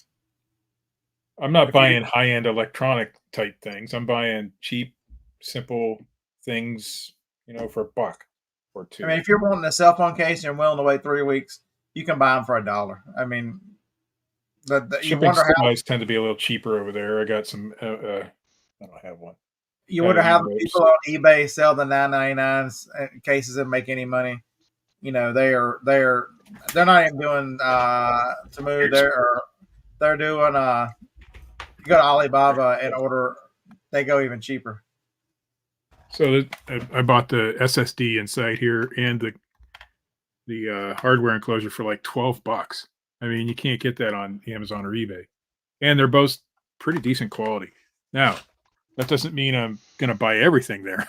I'm not buying high-end electronic type things. I'm buying cheap, simple things, for $1 or $2. I mean, if you're wanting a cell phone case and you're willing to wait 3 weeks, you can buy them for $1. I mean, you shipping wonder how supplies tend to be a little cheaper over there. I got some. I don't have one. You wonder how the people on eBay sell the $9.99 cases and make any money. They're not even doing Temu. They're doing you go to Alibaba and order, they go even cheaper. So I bought the SSD inside here and the hardware enclosure for like $12. I mean, you can't get that on Amazon or eBay, and they're both pretty decent quality. Now, that doesn't mean I'm going to buy everything there.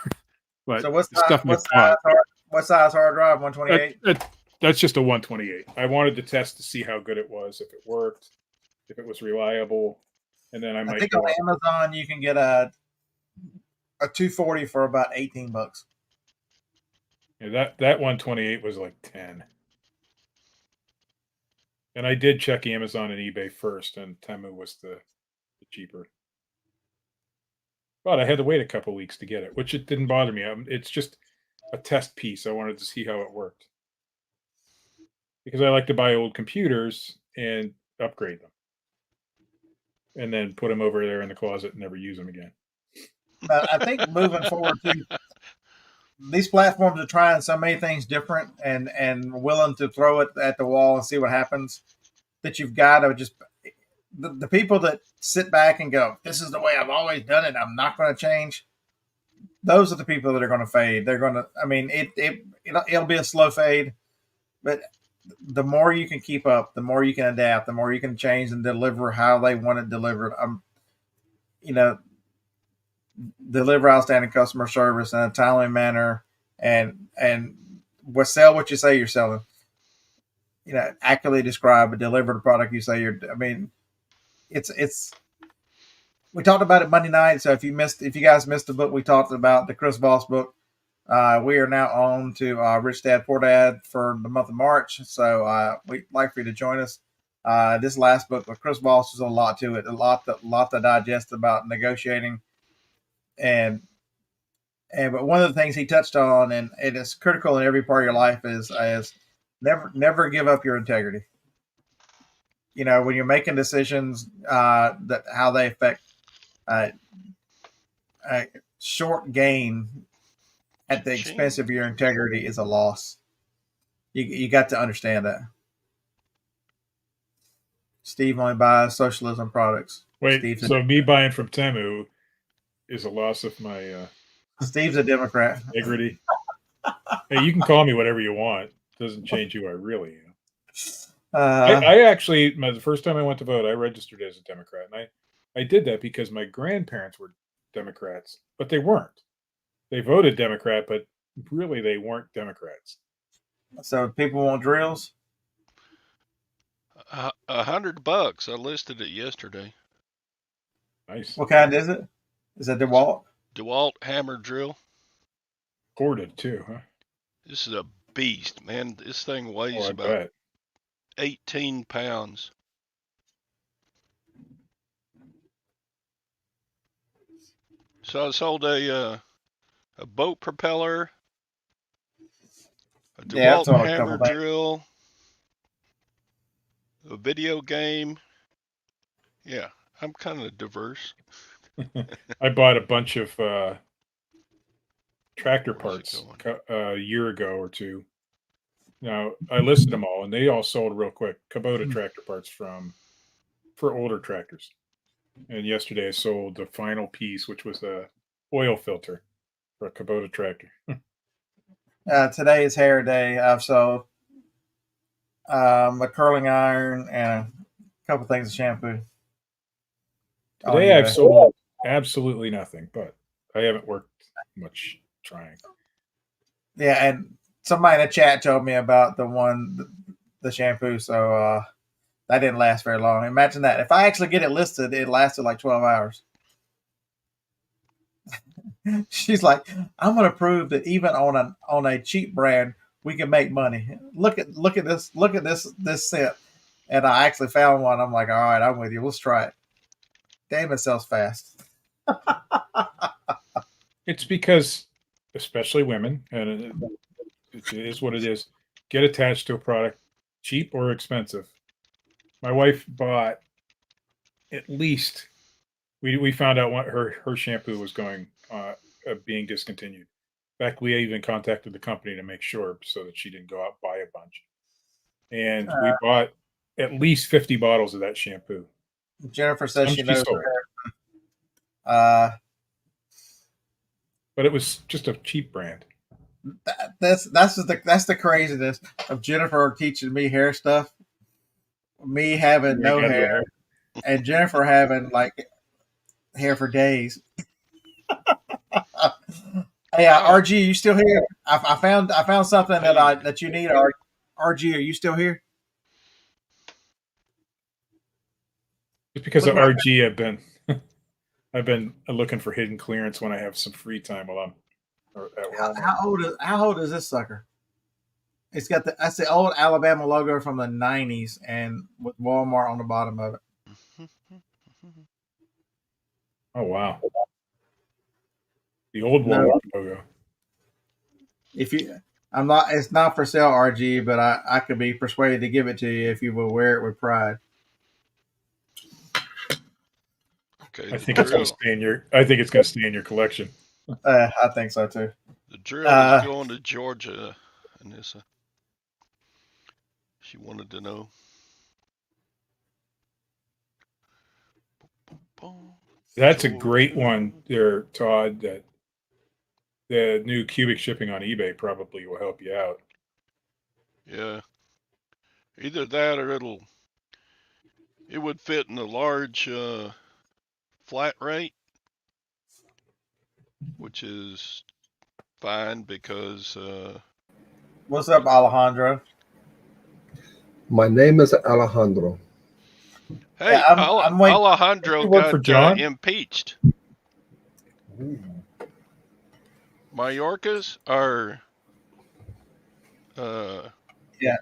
But so what size hard drive? 128. That's just a 128. I wanted to test to see how good it was, if it worked, if it was reliable, and then I think on Amazon you can get a 240 for about $18. Yeah, that 128 was like 10. And I did check Amazon and eBay first, and Temu was the cheaper. But I had to wait a couple weeks to get it, which it didn't bother me. It's just a test piece. I wanted to see how it worked. Because I like to buy old computers and upgrade them. And then put them over there in the closet and never use them again. I think moving forward, too, these platforms are trying so many things different and willing to throw it at the wall and see what happens, that you've got to just the people that sit back and go, this is the way I've always done it, I'm not going to change. Those are the people that are going to fade. They're going to, I mean, it'll be a slow fade, but the more you can keep up, the more you can adapt, the more you can change and deliver how they want it delivered. Deliver outstanding customer service in a timely manner, and sell what you say you're selling. Accurately describe and deliver the product you say you're. I mean, it's. We talked about it Monday night. So if you guys missed the book, we talked about the Chris Voss book. We are now on to Rich Dad Poor Dad for the month of March. So we'd like for you to join us. This last book with Chris Voss is a lot to it, a lot to digest about negotiating. But one of the things he touched on, and it is critical in every part of your life, is never give up your integrity. When you're making decisions, that how they affect a short gain at the expense of your integrity is a loss. You got to understand that. Steve only buys socialism products. Wait, so me buying from Temu is a loss of my Steve's a Democrat. Integrity. Hey, you can call me whatever you want. It doesn't change who I really am. I actually, the first time I went to vote, I registered as a Democrat, and I did that because my grandparents were Democrats, but they weren't. They voted Democrat, but really they weren't Democrats. So people want drills? $100. I listed it yesterday. Nice. What kind is it? Is it DeWalt? DeWalt hammer drill. Corded too, huh? This is a beast, man. This thing Oh, weighs I about bet. 18 pounds. So I sold a boat propeller, a Yeah, I've DeWalt sold a hammer couple things. drill, a video game. Yeah, I'm kind of diverse. I bought a bunch of tractor Where's it parts going? a year ago or two. Now I listed them all, and they all sold real quick. Kubota tractor parts for older tractors. And yesterday I sold the final piece, which was a oil filter for a Kubota tractor. Today is hair day. I've sold a curling iron and a couple things of shampoo on Today I've eBay. sold absolutely nothing, but I haven't worked much trying. Yeah, and somebody in the chat told me about the shampoo, so that didn't last very long. Imagine that. If I actually get it listed, it lasted like 12 hours. She's like, I'm going to prove that even on a cheap brand, we can make money. Look at this scent. And I actually found one. I'm like, all right, I'm with you. Let's try it. Damn, it sells fast. It's because, especially women, and it is what it is, get attached to a product, cheap or expensive. My wife bought at least. We found out what her shampoo was going being discontinued. In fact, we even contacted the company to make sure so that she didn't go out and buy a bunch. And we bought at least 50 bottles of that shampoo. Jennifer says Some she she knows sold, her. but it was just a cheap brand. That's the craziness of Jennifer teaching me hair stuff. Me having You ain't no got hair, and Jennifer having like hair for days. Hey, RG, you still here? I found something that you need. RG, are you still here? Just because of Look what RG, I've been looking for hidden clearance when I have some free time while I'm at Walmart. how old is this sucker? It's got that's the old Alabama logo from the '90s, and with Walmart on the bottom of it. Oh wow, the old No, Walmart logo. if you, I'm not. It's not for sale, RG, but I could be persuaded to give it to you if you will wear it with pride. Okay, I the think it's going to drill. stay in your. I think it's going to stay in your collection. I think so too. The drill is going to Georgia, Anissa. She wanted to know. That's a great one there, Todd. That the new cubic shipping on eBay probably will help you out. Yeah. Either that or it would fit in a large flat rate, which is fine because What's up, Alejandro? My name is Alejandro. hey, Yeah, I'm waiting. Alejandro You work for got John? impeached. Mayorkas are Yeah,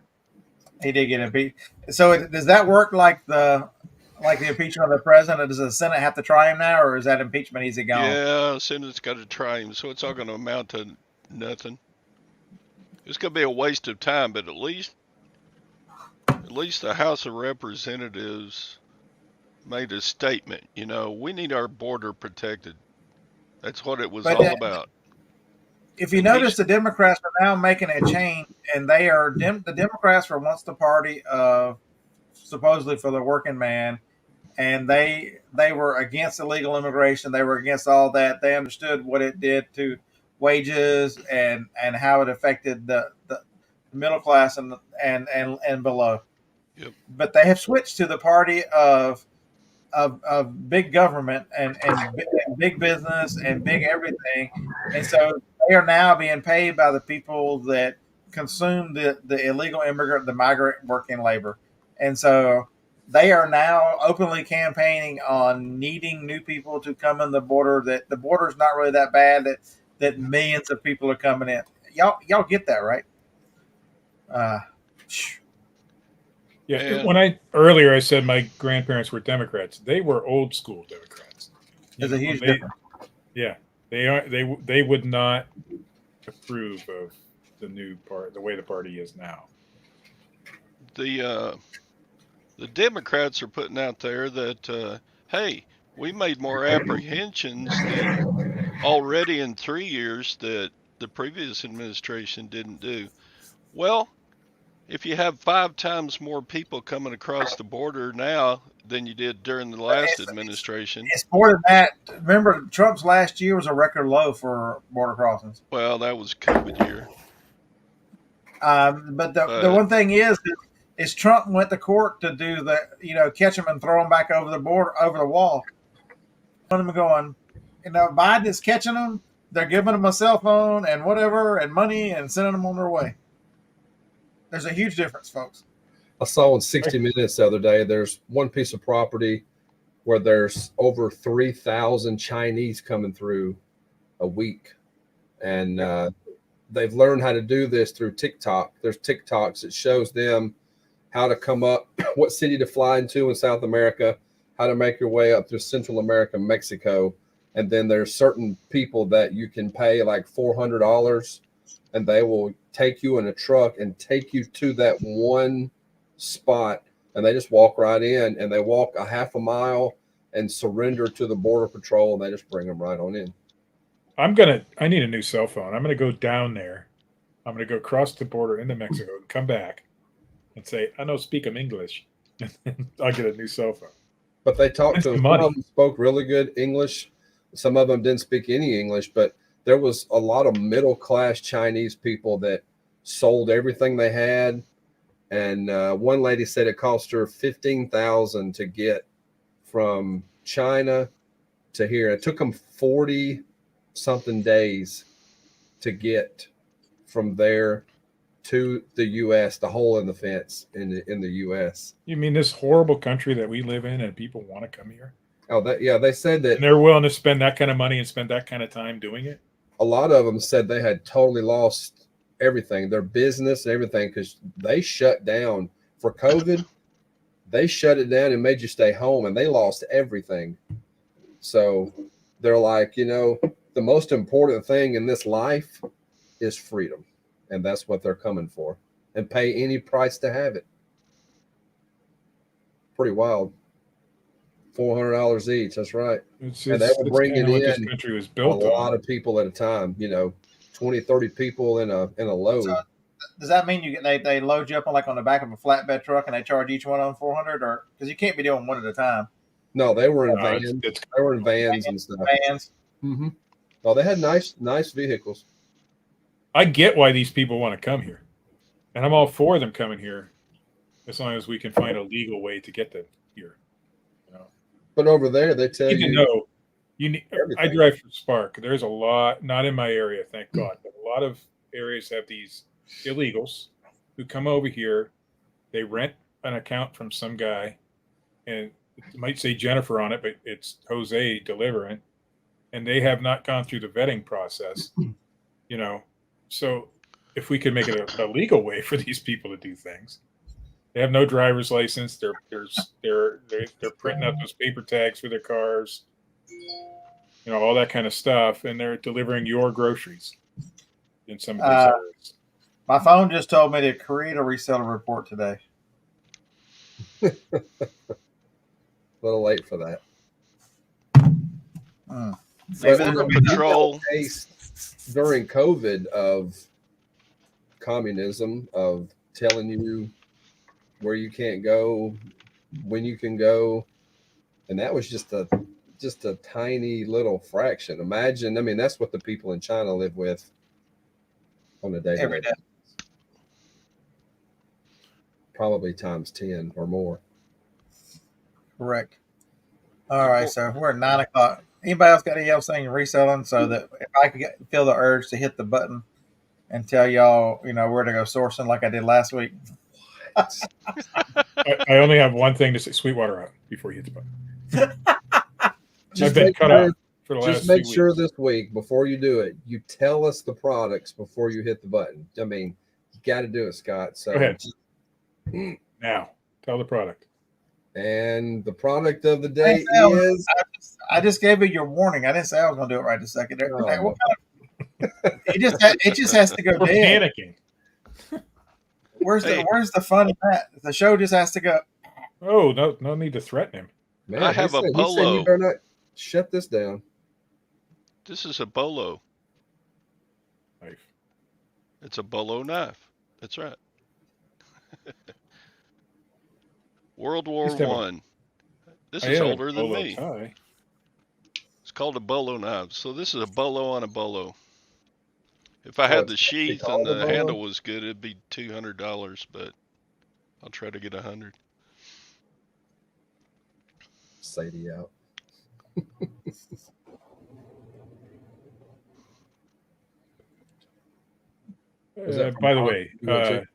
he did get impeached. So does that work like the impeachment of the president? Does the Senate have to try him now, or is that impeachment easy gone? yeah, Senate's got to try him, so it's all going to amount to nothing. It's going to be a waste of time, but at least the House of Representatives made a statement. You know, we need our border protected. That's what it was But all about. if you And notice, the Democrats are now making a change, and they are the Democrats were once the party of supposedly for the working man, and they were against illegal immigration. They were against all that. They understood what it did to wages and how it affected the middle class and below. Yep. But they have switched to the party of big government and big business and big everything, and so they are now being paid by the people that consume the illegal immigrant, the migrant working labor, and so they are now openly campaigning on needing new people to come in the border. That the border is not really that bad. That millions of people are coming in. Y'all get that, right? Uh, Yeah, And when I said my grandparents were Democrats. They were old school Democrats. there's a huge They difference. yeah, they would not approve of the way the party is now. the Democrats are putting out there that hey, we made more apprehensions than already in 3 years that the previous administration didn't do. Well, if you have 5 times more people coming across the border now than you did during the last administration, It's more than that. Remember, Trump's last year was a record low for border crossings. well, that was COVID year. But the But one thing is Trump went to court to do catch them and throw them back over the border, over the wall. Them going, Biden is catching them. They're giving them a cell phone and whatever and money and sending them on their way. There's a huge difference, folks. I saw in 60 Minutes the other day, there's one piece of property where there's over 3,000 Chinese coming through a week. And they've learned how to do this through TikTok. There's TikToks that shows them how to come up, what city to fly into in South America, how to make your way up through Central America, Mexico. And then there's certain people that you can pay like $400 and they will take you in a truck and take you to that one spot. And they just walk right in and they walk a half a mile and surrender to the border patrol. And they just bring them right on in. I need a new cell phone. I'm going to go down there. I'm going to go across the border into Mexico and come back and say, I don't speak English. I'll get a new cell phone. But they talked to them. Money. Some of them spoke really good English. Some of them didn't speak any English, but there was a lot of middle-class Chinese people that sold everything they had. And one lady said it cost her $15,000 to get from China to here. It took them 40-something days to get from there to the U.S., the hole in the fence in the U.S. You mean this horrible country that we live in and people want to come here? Oh, they said that. And they're willing to spend that kind of money and spend that kind of time doing it? A lot of them said they had totally lost everything, their business and everything, because they shut down for COVID. They shut it down and made you stay home, and they lost everything. So they're like, the most important thing in this life is freedom. And that's what they're coming for, and pay any price to have it. Pretty wild. $400 each. That's right. And they were bringing in this country was built a lot of people at a time, 20, 30 people in a load. So does that mean they load you up on the back of a flatbed truck and they charge each one on $400, or because you can't be doing one at a time? No, they were in vans. They were in vans and stuff. Vans. Mm-hmm. Oh, they had nice vehicles. I get why these people want to come here, and I'm all for them coming here, as long as we can find a legal way to get them here. But over there, they tell you need. I drive for Spark. There's a lot, not in my area, thank God, but a lot of areas have these illegals who come over here. They rent an account from some guy, and it might say Jennifer on it, but it's Jose delivering, and they have not gone through the vetting process. So if we could make it a legal way for these people to do things. They have no driver's license. They're printing out those paper tags for their cars, all that kind of stuff, and they're delivering your groceries in some of these areas. My phone just told me to create a reseller report today. A little late for that. Border Patrol case during COVID of communism, of telling you where you can't go, when you can go, and that was just a tiny little fraction. Imagine, that's what the people in China live with on a day-to-day basis. Probably times 10 or more. Correct. All right, so we're at 9 o'clock. Anybody else got any else saying reselling, so that if I could feel the urge to hit the button and tell y'all, where to go sourcing like I did last week? I only have one thing to say: Sweetwater out before you hit the button. I've been make cut sure- out for the last Just make few sure weeks. this week before you do it, you tell us the products before you hit the button. I mean, you got to do it, Scott. So Go ahead. Now, tell the product. And the product of the day Hey, Sal, is I just gave you your warning. I didn't say I was going to do it right this second. Oh, Hey, what kind of- it just has to go We're dead. panicking. Where's Hey. the fun in that? The show just has to go. Oh, no need to threaten him. man. I have a he said polo. you better not shut this down. This is a bolo. Knife. It's a bolo knife. That's right. World War Used to have a- One. This I is had a older than bolo me. tie. It's called a bolo knife. So this is a bolo on a bolo. If I had it's the actually sheath called and a the bolo? handle was good, it'd be $200, but I'll try to get 100. Sadie out. Was that from By the Bob? way, You want to-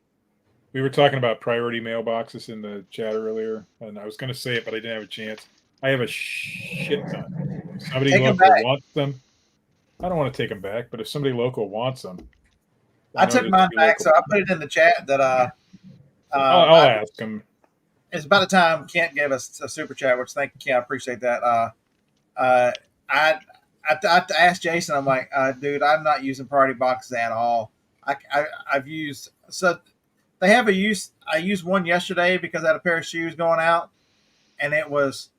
we were talking about priority mailboxes in the chat earlier, and I was going to say it, but I didn't have a chance. I have a shit ton. If somebody Take 'em local back. wants them, I don't want to take them back, but if somebody local wants them, I know took that mine the back, local- so I put it in the chat that I'll ask them. it's about the time Kent gave us a super chat, which thank you, Kent. I appreciate that. I asked Jason, I'm like, dude, I'm not using priority boxes at all. I've used so they have a use. I used one yesterday because I had a pair of shoes going out, and it was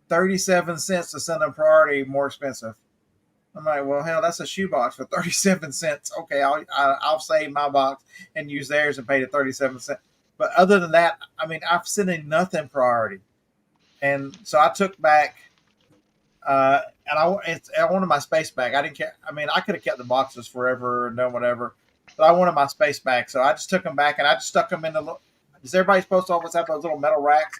37 cents to send them priority more expensive. I'm like, well, hell, that's a shoe box for 37 cents. Okay, I'll save my box and use theirs and pay the 37 cents. But other than that, I mean, I've sent nothing priority, and so I took back. And I wanted my space back. I didn't care. I mean, I could have kept the boxes forever and done whatever, but I wanted my space back. So I just took them back and I just stuck them in the. Does everybody's supposed to always have those little metal racks?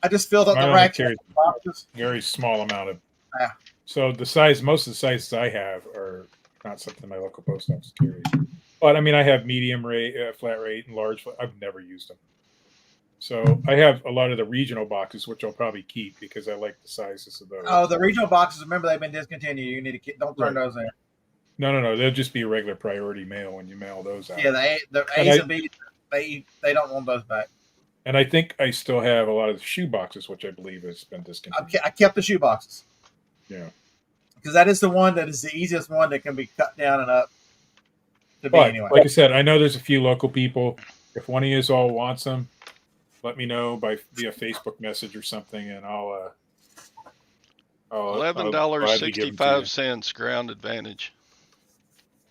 I just filled up Mine the only racks carries with boxes. very small amount of. Yeah. So most of the sizes I have are not something my local post office carries. But I mean, I have medium rate, flat rate, and large. I've never used them. So I have a lot of the regional boxes, which I'll probably keep because I like the sizes of those. Oh, the regional boxes. Remember, they've been discontinued. You need to don't turn those in. No. They'll just be regular priority mail when you mail those out. Yeah, the A's and B's. They don't want those back. And I think I still have a lot of the shoe boxes, which I believe has been discontinued. I kept the shoe boxes. Yeah. Because that is the one that is the easiest one that can be cut down and up to be But anyway. like I said, I know there's a few local people. If one of you all wants them, let me know via Facebook message or something, and I'll gladly give them to you. $11.65 ground advantage.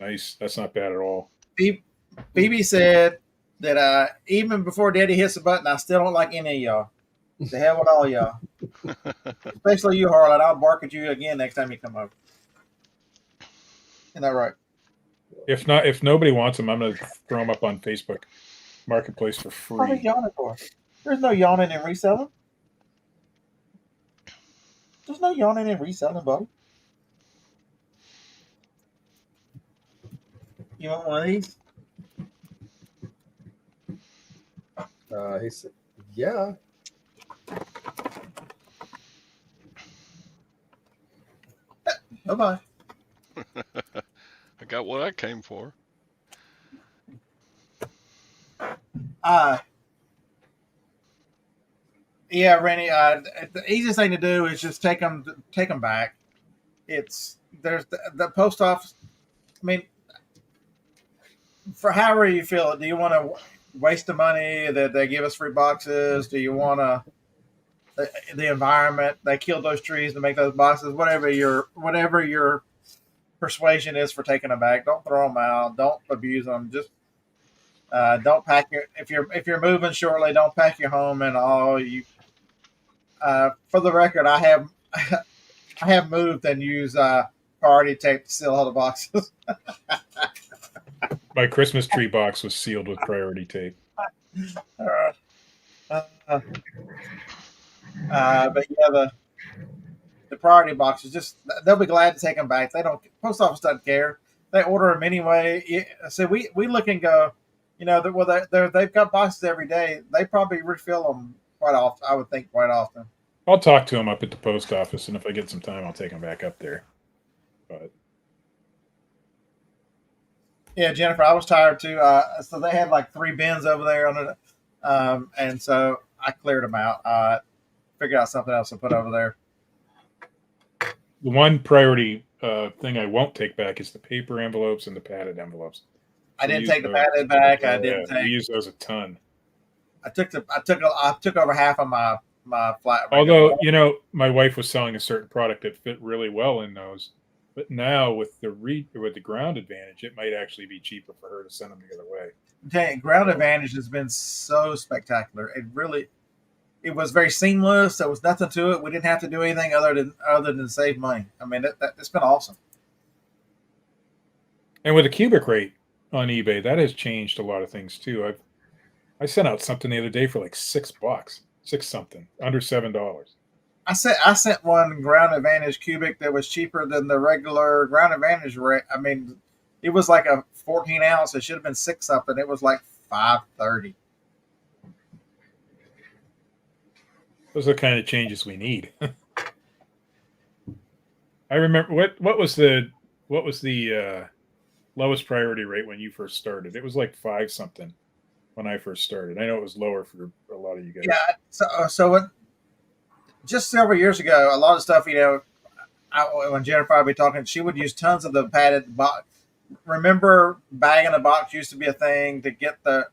Nice. That's not bad at all. BB said that even before Daddy hits the button, I still don't like any of y'all. The hell with all y'all. Especially you, Harlan. I'll bark at you again next time you come over. Isn't that right? If nobody wants them, I'm going to throw them up on Facebook Marketplace for What are free. you yawning for? There's no yawning in reselling. There's no yawning in reselling, buddy. You want one of these? He said, "Yeah." Bye-bye. I got what I came for. Yeah, Rennie. The easiest thing to do is just take them back. There's the post office. I mean, for however you feel, do you want to waste the money that they give us free boxes? Do you want to the environment? They killed those trees to make those boxes. Whatever your persuasion is for taking them back, don't throw them out. Don't abuse them. Just don't pack your if you're moving shortly. Don't pack your home and all you. For the record, I have moved and used priority tape to seal all the boxes. My Christmas tree box was sealed with priority tape. But yeah, the priority boxes just they'll be glad to take them back. They don't. Post office doesn't care. They order them anyway. So we look and go, they've got boxes every day. They probably refill them quite often. I would think quite often. I'll talk to him up at the post office, and if I get some time, I'll take him back up there. But yeah, Jennifer, I was tired too. So they had like 3 bins over there on it, and so I cleared them out. Figured out something else to put over there. the one priority thing I won't take back is the paper envelopes and the padded envelopes. I didn't take the padded back. I didn't take. We use those a ton. I took over half of my flat. Although my wife was selling a certain product that fit really well in those, but now with the ground advantage, it might actually be cheaper for her to send them the other way. Dang, ground advantage has been so spectacular. It was very seamless. There was nothing to it. We didn't have to do anything other than save money. I mean, it's been awesome. And with the cubic rate on eBay, that has changed a lot of things too. I sent out something the other day for like $6, something under $7. I sent one ground advantage cubic that was cheaper than the regular ground advantage rate. I mean, it was like a 14 ounce. It should have been 6 something. It was like $5.30. Those are the kind of changes we need. I remember what was the lowest priority rate when you first started? It was like 5 something when I first started. I know it was lower for a lot of you guys. Yeah. Just several years ago, a lot of stuff, when Jennifer would be talking, she would use tons of the padded box. Remember, bag in a box used to be a thing to get the.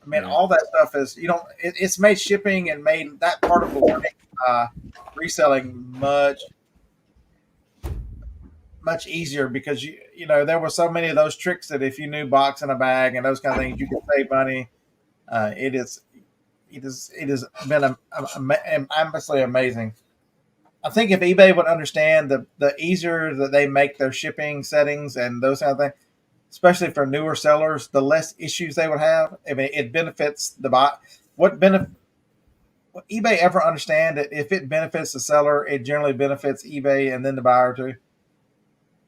I mean, all that stuff is it's made shipping and made that part of the learning reselling much easier because there were so many of those tricks that if you knew box in a bag and those kind of things, you could save money. It has been absolutely amazing. I think if eBay would understand the easier that they make their shipping settings and those kind of things, especially for newer sellers, the less issues they would have. I mean, it benefits the buyer. What eBay ever understand that if it benefits the seller, it generally benefits eBay and then the buyer too.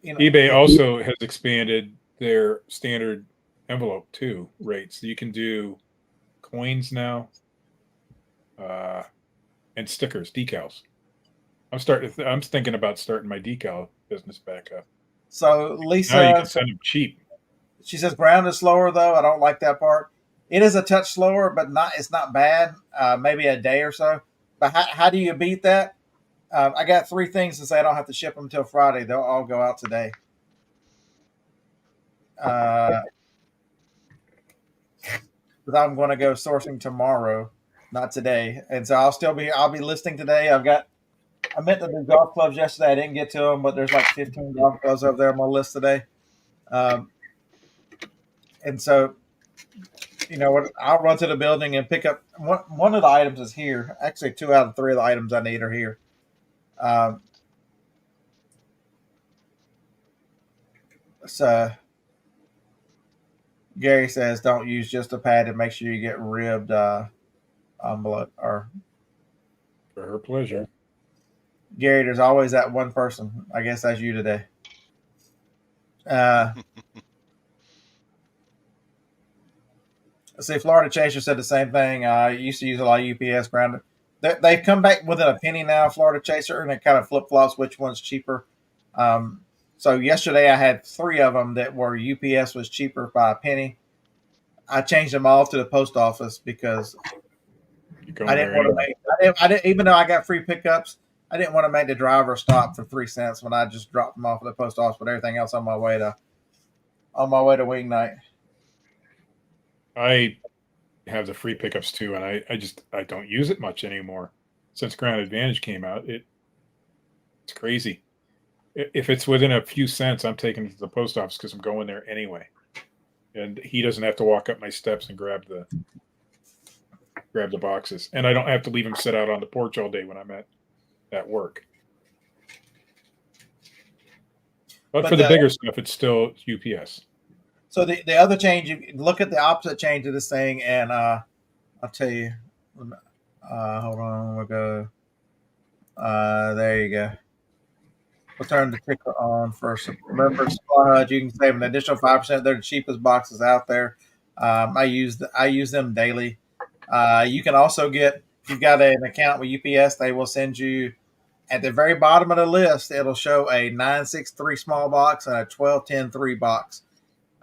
eBay also has expanded their standard envelope too rates. You can do coins now, and stickers, decals. I'm thinking about starting my decal business back up. So Lisa, now you can send them cheap. She says ground is slower though. I don't like that part. It is a touch slower, but it's not bad. Maybe a day or so. But how do you beat that? I got 3 things to say. I don't have to ship them until Friday. They'll all go out today. But I'm going to go sourcing tomorrow, not today. And so I'll be listing today. I meant to do golf clubs yesterday. I didn't get to them, but there's like 15 golf clubs over there on my list today. And so, I'll run to the building and pick up one of the items is here. Actually, 2 out of 3 of the items I need are here. So Gary says, don't use just a pad and make sure you get ribbed envelope or for her pleasure. Gary, there's always that one person. I guess that's you today. See, Florida Chaser said the same thing. I used to use a lot of UPS ground. They've come back within a penny now, Florida Chaser, and it kind of flip-flops which one's cheaper. So yesterday I had 3 of them that were UPS was cheaper by a penny. I changed them all to the post office because I didn't want to make. Even though I got free pickups, I didn't want to make the driver stop for 3 cents when I just dropped them off at the post office with everything else on my way to weeknight. I have the free pickups too, and I don't use it much anymore since Ground Advantage came out. It's crazy. If it's within a few cents, I'm taking it to the post office because I'm going there anyway, and he doesn't have to walk up my steps and grab the boxes, and I don't have to leave him sit out on the porch all day when I'm at work. But for the bigger stuff, it's still UPS. So the other change, you look at the opposite change of this thing, and I'll tell you. Hold on, we'll go. There you go. We'll turn the ticker on first. Remember, Supply Hut, you can save an additional 5%. They're the cheapest boxes out there. I use them daily. You can also get, if you've got an account with UPS, they will send you at the very bottom of the list. It'll show a 963 small box and a 1210 box.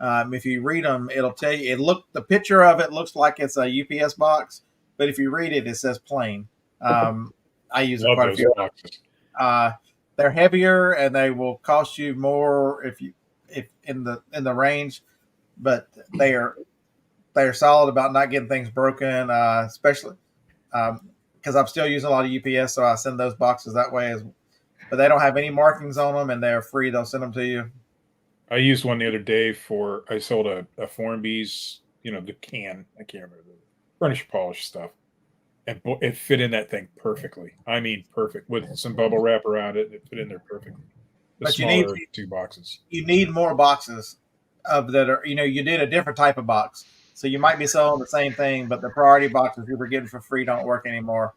If you read them, it'll tell you. The picture of it looks like it's a UPS box, but if you read it, it says plain. I use it Love quite a those few. boxes. They're heavier and they will cost you more if in the range, but they're solid about not getting things broken, especially because I'm still using a lot of UPS, so I send those boxes that way. But they don't have any markings on them and they're free. They'll send them to you. I used one the other day I sold a Formby's, the can. I can't remember the furniture polish stuff. And it fit in that thing perfectly. I mean, perfect with some bubble wrap around it. It fit in there perfectly. But you need 2 boxes. You need more boxes of that are, you did a different type of box. So you might be selling the same thing, but the priority boxes you were getting for free don't work anymore.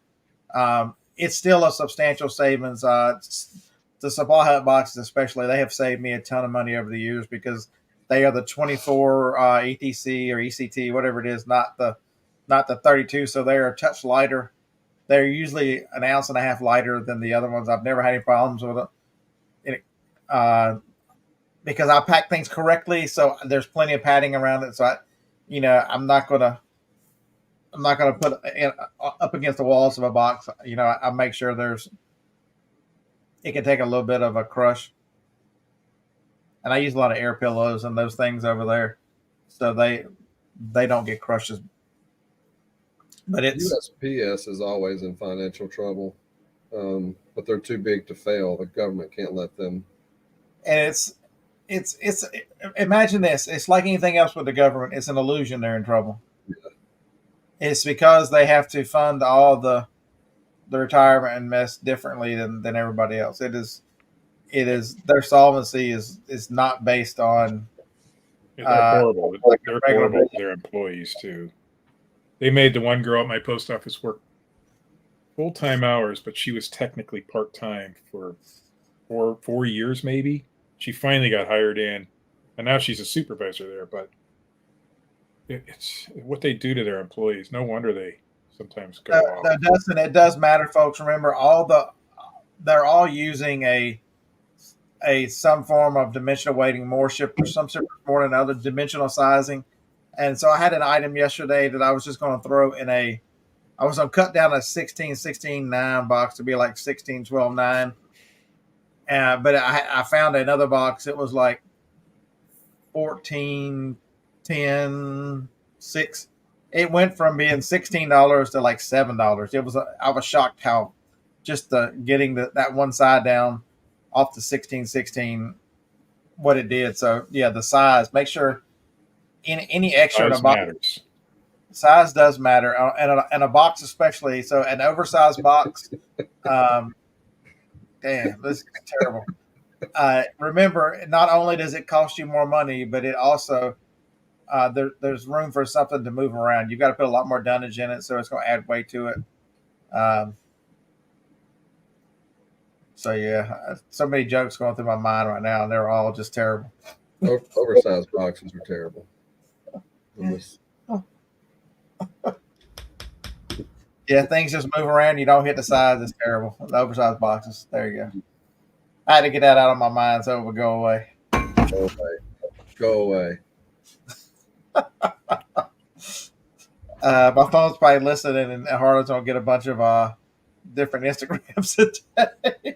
It's still a substantial savings. The Supply Hut boxes, especially, they have saved me a ton of money over the years because they are the 24 ETC or ECT, whatever it is, not the 32. So they're a touch lighter. They're usually an ounce and a half lighter than the other ones. I've never had any problems with it. Because I pack things correctly, so there's plenty of padding around it. So I'm not gonna put it up against the walls of a box. I make sure it can take a little bit of a crush, and I use a lot of air pillows and those things over there, so they don't get crushes. But USPS is always in financial trouble, but they're too big to fail. The government can't let them. And it's imagine this. It's like anything else with the government. It's an illusion they're in trouble. Yeah. It's because they have to fund all the retirement and mess differently than everybody else. It is their solvency is not based on. They're horrible. They're horrible to their employees too. They made the one girl at my post office work full-time hours, but she was technically part-time for 4 years maybe. She finally got hired in, and now she's a supervisor there. But it's what they do to their employees. No wonder they sometimes go off. It does matter, folks. Remember, they're all using a some form of dimensional weighting, more shippers, some shippers more than other dimensional sizing. And so I had an item yesterday that I was just going to throw I was going to cut down a 16-16-9 box to be like 16-12-9. But I found another box. It was like 14-10-6. It went from being $16 to like $7. I was shocked how just getting that one side down off the 16-16, what it did. So yeah, the size. Make sure any extra in a box matters. Size does matter, and a box especially. So an oversized box. Damn, this is terrible. Remember, not only does it cost you more money, but it also there's room for something to move around. You've got to put a lot more dunnage in it, so it's going to add weight to it. So yeah, so many jokes going through my mind right now, and they're all just terrible. Oversized boxes are terrible. Yeah, things just move around. You don't hit the size. It's terrible. The oversized boxes. There you go. I had to get that out of my mind so it would go away. Go away. My phone's probably listening, and Harlan's gonna get a bunch of different Instagrams today.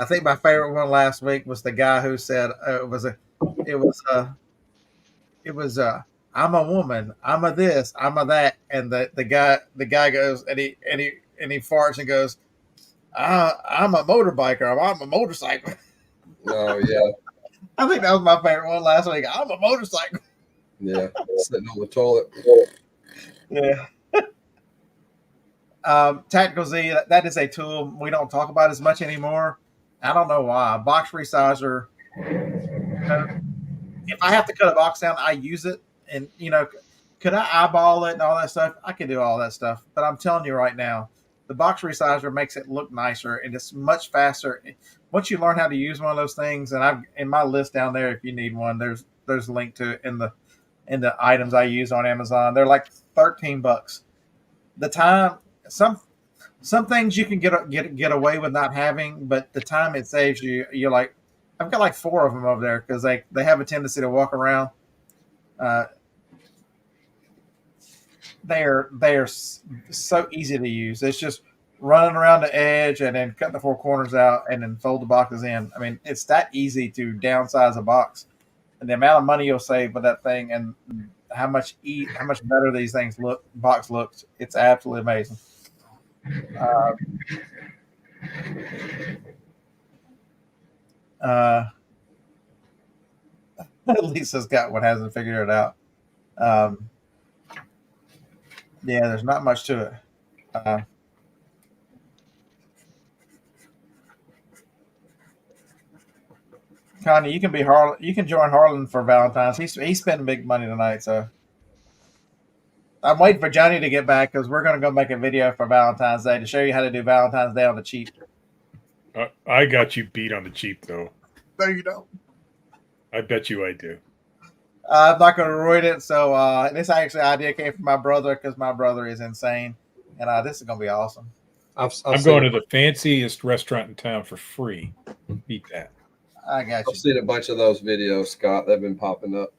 I think my favorite one last week was the guy who said I'm a woman, I'm a this, I'm a that, and the guy goes and he farts and goes, I'm a motorbiker, I'm a motorcycle. Oh yeah, I think that was my favorite one last week. I'm a motorcycle. Yeah, sitting on the toilet. Yeah. Tactical Z, that is a tool we don't talk about as much anymore. I don't know why. Box resizer. If I have to cut a box down, I use it. And, could I eyeball it and all that stuff? I could do all that stuff. But I'm telling you right now, The box resizer makes it look nicer, and it's much faster. Once you learn how to use one of those things, and I've in my list down there, if you need one, there's a link to it in the items I use on Amazon. They're like $13. The time some things you can get away with not having, but the time it saves you, you're like, I've got like 4 of them over there because they have a tendency to walk around. They are so easy to use. It's just running around the edge and then cutting the 4 corners out and then fold the boxes in. I mean, it's that easy to downsize a box, and the amount of money you'll save with that thing, and how much better these things box looks. It's absolutely amazing. Lisa's got one, hasn't figured it out. Yeah, there's not much to it. Connie, you can join Harlan for Valentine's. He's spending big money tonight, so I'm waiting for Johnny to get back because we're going to go make a video for Valentine's Day to show you how to do Valentine's Day on the cheap. I got you beat on the cheap, though. No, you don't. I bet you I do. I'm not going to ruin it. So this actually idea came from my brother because my brother is insane, and this is going to be awesome. I'm going to the fanciest restaurant in town for free. Beat that. I got you. I've seen a bunch of those videos, Scott. They've been popping up.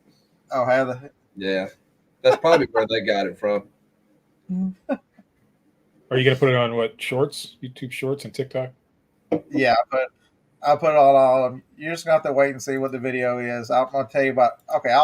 Oh, have they? Yeah, that's probably where they got it from. Are you going to put it on what, Shorts, YouTube Shorts, and TikTok? Yeah, but I'll put it on all of them. You're just going to have to wait and see what the video is. I'm going to tell you about. Okay,